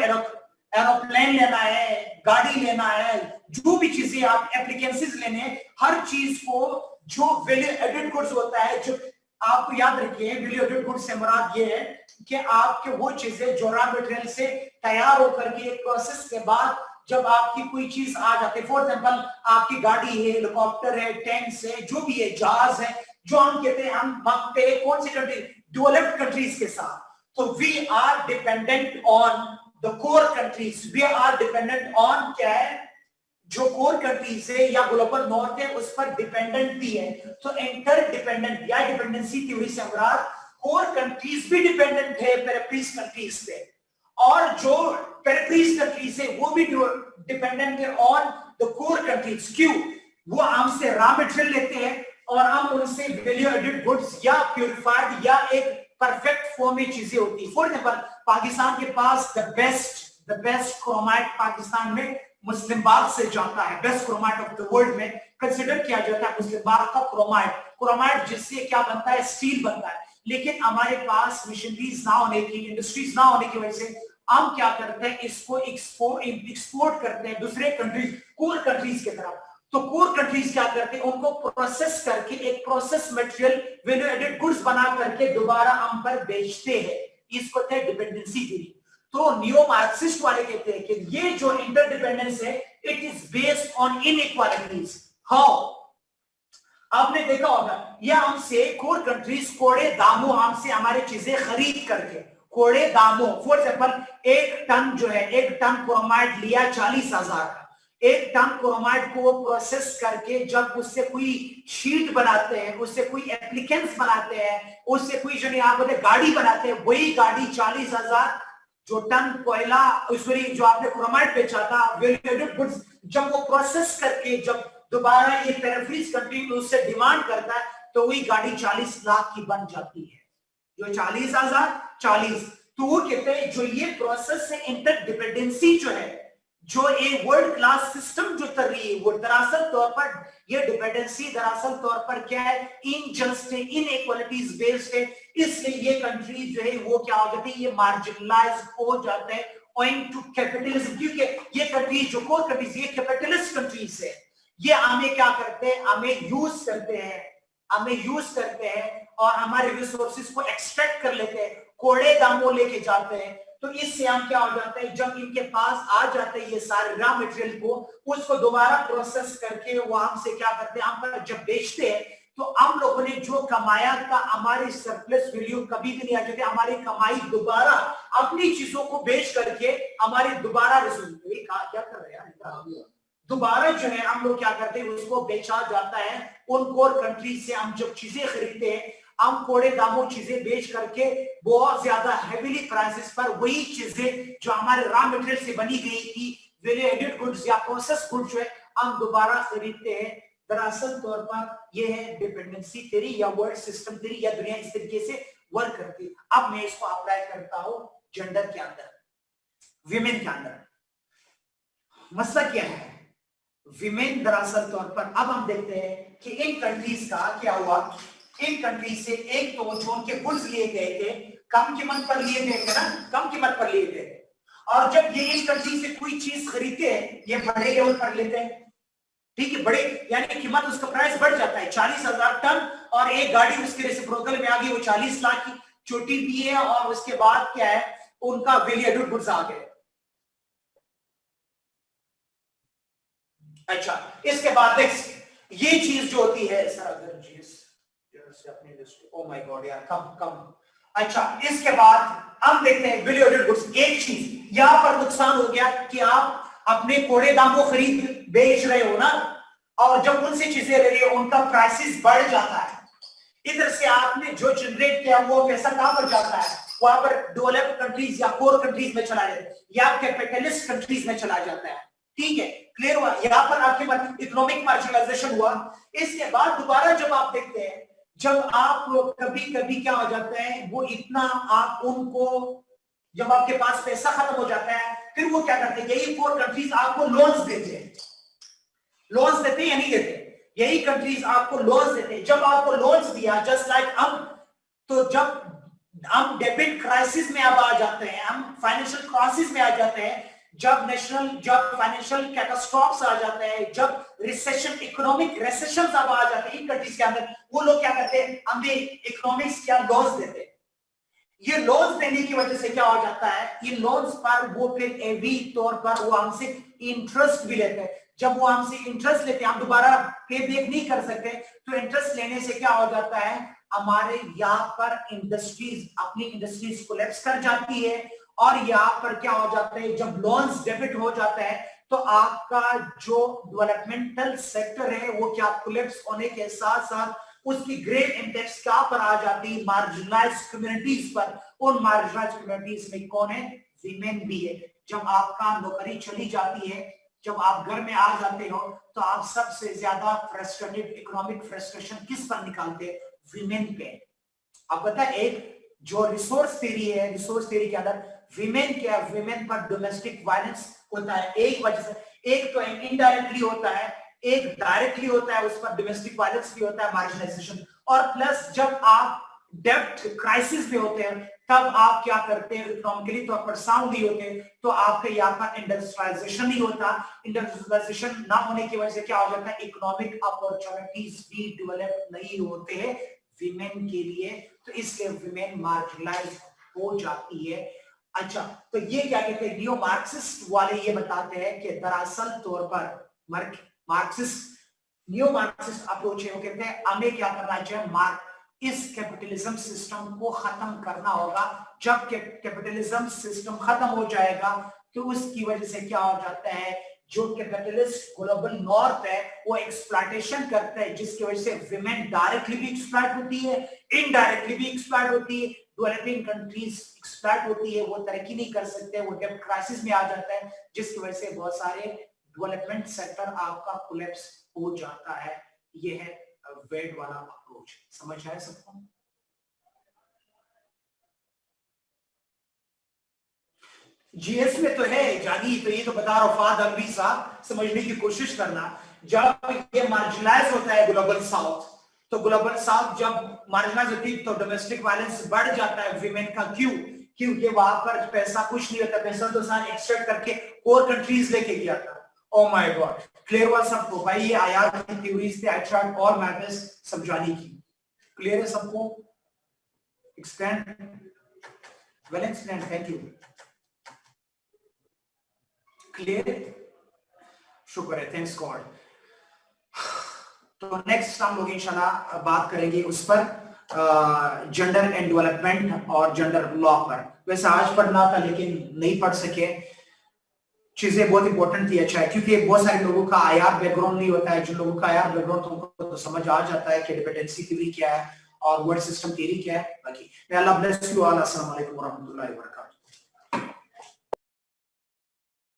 [SPEAKER 2] एरोप्लेन लेना है, गाड़ी लेना है, जो भी चीजें आप एप्लीकेंसेस लेने, हर चीज को जो वैल्यू एडेड गुड्स होता है, जो आपको याद रखिए, वैल्यू एडेड गुड्स से मुराद ये है कि आपके वो चीजें जो रॉ मटेरियल से तैयार होकर के एक प्रोसेस के बाद जब आपकी कोई चीज आ जाती है, फॉर एग्जांपल आपकी गाड़ी है, हेलीकॉप्टर है, टैंक्स है, जो भी है, जहाज है, जो हम कहते हैं, हम मांगते हैं कौन सी कंट्री, डेवलप्ड कंट्रीज के साथ। तो we are dependent on the core countries, we are dependent on क्या है, जो कोर कंट्रीज है या ग्लोबल नॉर्थ है उस पर डिपेंडेंट भी है। तो इंटर डिपेंडेंट या डिपेंडेंसी थ्योरी से मुराद कोर कंट्रीज भी डिपेंडेंट है पेरिफेरीज कंट्रीज पे, और जो पेरिफेरीज कंट्रीज है वो भी डिपेंडेंट है ऑन द कोर कंट्रीज। क्यों? वो हमसे रॉ मटेरियल लेते हैं और हम उनसे वैल्यू एडेड गुड्स या प्यूरिफाइड या एक परफेक्ट फॉर्म में चीजें होती है। फॉर एग्जांपल, पाकिस्तान के पास द बेस्ट क्रोमाइट पाकिस्तान में मुस्लिम बाग से जाता है, best chromite of the world में कंसिडर किया जाता है मुस्लिम बाग का क्रोमाइट जिससे क्या बनता है, स्टील बनता है। लेकिन हमारे पास मशीनरीज ना होने की, इंडस्ट्रीज ना होने की वजह से हम क्या करते हैं, इसको एक्सपोर्ट करते हैं दूसरे कंट्रीज, कोर कंट्रीज की तरफ। तो कोर कंट्रीज क्या करते हैं, उनको प्रोसेस करके एक process material value added goods बना करके दोबारा हम पर बेचते हैं। इसको कहते हैं डिपेंडेंसी थ्योरी। तो नियो मार्क्सिस्ट वाले कहते हैं कि ये जो इंटरडिपेंडेंस है, it is based on inequalities. How? आपने देखा होगा, ये हमसे कोर कंट्रीज कोड़े दामों हमसे हमारी चीजें खरीद करके, कोड़े दामों, फॉर एग्जांपल एक टन जो है, एक टन क्रोमाइट लिया 40,000 का। एक टन क्रोमाइट को प्रोसेस करके जब उससे कोई शीट बनाते हैं, उससे कोई एप्लीकेंट्स बनाते हैं, उससे कोई जो यहाँ पर गाड़ी बनाते हैं, वही गाड़ी 40,000 जो टन कोयला, सॉरी जो आपने क्रोमाइट बेचा था, वैल्यू एडेड गुड्स, जब वो प्रोसेस करके जब दोबारा ये पेरिफेरीज कंट्री में उससे डिमांड करता है तो वही गाड़ी 40 लाख की बन जाती है। जो 40,040, तो वो कहते हैं जो ये प्रोसेस से इंटरडिपेंडेंसी जो है, जो एक वर्ल्ड क्लास सिस्टम जो कर रही है, वो दरअसल तौर पर ये डिपेंडेंसी दरअसल तौर पर क्या है, इनजस्ट है, इनइक्वालिटीज बेस्ड है। इसलिए ये कंट्री जो है वो क्या हो जाती है, ये मार्जिनलाइज हो जाते हैं ओइंग टू कैपिटलिज्म, क्योंकि ये कंट्रीज जो कोर कंट्रीज, ये कैपिटलिस्ट कंट्रीज है, ये हमें क्या करते हैं, हमें यूज करते हैं और हमारे रिसोर्सेज को एक्सट्रैक्ट कर लेते हैं, कोड़े दामों लेके जाते हैं। तो इससे हम क्या हो जाते हैं, जब इनके पास आ जाते हैं ये सारे रॉ मटेरियल को, उसको दोबारा प्रोसेस करके वो हमसे क्या करते हैं, हम जब बेचते हैं तो हम लोगों ने जो कमाया था, हमारी सरप्लस वैल्यू कभी भी नहीं आ जाती, हमारी कमाई दोबारा अपनी चीजों को बेच करके हमारी दोबारा क्या कर रहे हैं, दोबारा जो है हम लोग क्या करते हैं, उसको बेचा जाता है उन कोर कंट्रीज से। हम जब चीजें खरीदते हैं, हम कोड़े दामों चीजें बेच करके बहुत ज्यादा हेवीली प्राइसेस पर वही चीजें जो हमारे रॉ मटेरियल से बनी गई थी, वैल्यू एडेड गुड्स या प्रोसेस गुड्स जो है, हम दोबारा खरीदते हैं। दरअसल तौर पर यह है डिपेंडेंसी थ्योरी या वर्ल्ड सिस्टम थ्योरी, या दुनिया इस तरीके से वर्क करती है। अब मैं इसको अप्लाई करता हूं जेंडर के अंदर, विमेन के अंदर। मसला क्या है, विमेन दरअसल तौर पर, अब हम देखते हैं कि इन कंट्रीज का क्या हुआ। इन कंट्रीज से एक तो जो उनके गुड्स लिए गए थे, कम कीमत पर लिए गए थे ना, कम कीमत पर लिए गए, और जब ये इन कंट्री से कोई चीज खरीदते हैं, ये बड़े लेवल पर लेते हैं, ठीक है, बड़े यानी कीमत, उसका प्राइस बढ़ जाता है 40,000 टन, और एक गाड़ी उसके रेसिप्रोकल में आ गई, वो 40 लाख की छोटी भी है, और उसके बाद क्या है, उनका वैल्यू एडेड गुड्स आ गए। अच्छा, इसके बाद ये चीज जो होती है सर, अगर चीज अपने ओ माय गॉड यार, कम। अच्छा, इसके बाद हम देखते हैं वैल्यू एडेड गुड्स। एक चीज यहां पर नुकसान हो गया कि आप अपने कोड़े दामों खरीद बेच रहे हो ना, और जब उनसे चीजें ले रहे हो उनका प्राइसेस बढ़ जाता है, इधर से आपने जो जनरेट किया वो पैसा कहां पर जाता है, वहां पर डेवलप्ड कंट्रीज या कोर कंट्रीज में चला जाता है, या कैपिटलिस्ट कंट्रीज में चला जाता है। ठीक है, क्लियर हुआ, यहां पर आपके इकोनॉमिक मार्जिनलाइजेशन हुआ। इसके बाद दोबारा जब आप देखते हैं, जब आप कभी कभी क्या हो जाता है, वो इतना आप उनको, जब आपके पास पैसा खत्म हो जाता है, फिर वो क्या करते हैं, यही कोर कंट्रीज आपको लोन्स देते हैं। लोन्स देते हैं या नहीं देते, यही कंट्रीज आपको लोन्स देते हैं। जब आपको लोन्स दिया, जस्ट लाइक हम, तो जब हम डेबिट क्राइसिस में अब आ जाते हैं, हम फाइनेंशियल क्राइसिस में आ जाते हैं, जब फाइनेंशियल कैटास्ट्रॉफ्स आ जाते हैं, जब रिसेशन, इकोनॉमिक रिसेशन अब आ जाते हैं इन कंट्रीज के अंदर, वो लोग क्या करते हैं, हमें इकोनॉमिक्स क्या लॉस देते हैं। ये लोन्स देने की वजह से क्या हो जाता है, ये लोन्स पर वो फिर एवी तौर पर वो हमसे इंटरेस्ट भी लेते हैं। जब वो हमसे इंटरेस्ट लेते हैं, हम दोबारा पे बैक नहीं कर सकते, तो इंटरेस्ट लेने से क्या हो जाता है, हमारे यहाँ पर इंडस्ट्रीज, अपनी इंडस्ट्रीज कोलैप्स कर जाती है, और यहाँ पर क्या हो जाता है, जब लोन्स डेबिट हो जाता है, तो आपका जो डेवलपमेंटल सेक्टर है वो क्या कोलैप्स होने के साथ साथ उसकी ग्रेट इंडेक्स क्या पर आ जाती है, मार्जिनलाइज्ड कम्युनिटीज पर। उन मार्जिनलाइज्ड कम्युनिटीज में कौन है, विमेन भी है। जब आपका नौकरी चली जाती है, जब आप घर में आ जाते हो, तो आप सबसे ज्यादा फ्रस्ट्रेटेड, इकोनॉमिक फ्रस्ट्रेशन किस पर निकालते हैं, विमेन पे। अब पता है, एक जो रिसोर्स थ्योरी है, रिसोर्स थ्योरी के अंदर विमेन क्या, विमेन पर डोमेस्टिक वायलेंस होता है एक वजह से, एक तो इनडायरेक्टली होता है, एक डायरेक्टली होता है, उस पर डोमेस्टिक वायलेंस भी होता है, मार्जिनाइजेशन, और प्लस जब आप डेब्ट क्राइसिस में होते हैं, तब आप क्या करते हैं, इकोनॉमिकली तौर पर साउंड नहीं होते, तो आपके यहाँ पर इंडस्ट्रियलाइजेशन नहीं होता। इंडस्ट्रियलाइजेशन ना होने की वजह से क्या हो जाता है, इकोनॉमिक अपॉर्चुनिटीज भी डेवलप नहीं होते हैं विमेन के लिए, तो इसलिए विमेन मार्जिनलाइज हो जाती है। अच्छा, तो ये क्या कहते हैं, नियो मार्क्सिस्ट वाले ये बताते हैं कि दरअसल तौर पर मार्क्सिस्ट, नियो मार्क्सिस्ट अप्रोच है, वो कहते हैं हमें क्या करना चाहिए, इस कैपिटलिज्म सिस्टम को खत्म करना होगा। जब कैपिटलिज्म सिस्टम खत्म हो जाएगा, तो उसकी वजह से क्या हो जाता है, जो कैपिटलिस्ट ग्लोबल नॉर्थ है वो एक्सप्लॉयटेशन करता है, जिसकी वजह से विमेन डायरेक्टली भी एक्सप्लॉयट होती है, इनडायरेक्टली भी एक्सप्लॉयट होती है। डेवलपिंग कंट्रीज एक्सप्लॉइट होती है, वो तरक्की नहीं कर सकते, वो डेब्ट क्राइसिस में आ जाता है, जिसकी वजह से बहुत सारे डेवलपमेंट सेक्टर आपका कोलैप्स हो जाता है। ये है वेड वाला अप्रोच। समझ आया सबको? जीएस में तो है जानी, तो ये तो बता रहा हूं फाद अलवी साहब, समझने की कोशिश करना। जब ये मार्जिनलाइज होता है ग्लोबल साउथ, तो ग्लोबल साउथ जब मार्जिनलाइज होती है तो डोमेस्टिक वायलेंस बढ़ जाता है विमेन का। क्यों? क्योंकि वहां पर पैसा कुछ नहीं होता, पैसा तो सारे एक्सट्रैक्ट करके और कंट्रीज लेके गया था। ओ माय गॉड, क्लियर हुआ सबको? भाई ये आयात की थ्योरीज थे, I tried all my best समझाने की। क्लियर है सबको? Explain, well explain, thank you. Clear? शुक्र है, थैंक्स गॉड। तो नेक्स्ट हम लोग इंशाल्लाह बात करेंगे उस पर, जेंडर एंड डेवलपमेंट और जेंडर लॉ पर। वैसे आज पढ़ना था लेकिन नहीं पढ़ सके, चीजें बहुत इंपॉर्टेंट थी। अच्छा है, क्योंकि बहुत सारे लोगों का आईआर बैकग्राउंड नहीं होता है। जो लोगों का आईआर बैकग्राउंड उनको तो समझ आ जाता है कि डिपेंडेंसी थ्योरी क्या है और वर्ड सिस्टम थ्योरी क्या है। बाकी अल्लाह ब्लेस यू ऑल, अस्सलाम वालेकुम व रहमतुल्लाहि व बरकातहू।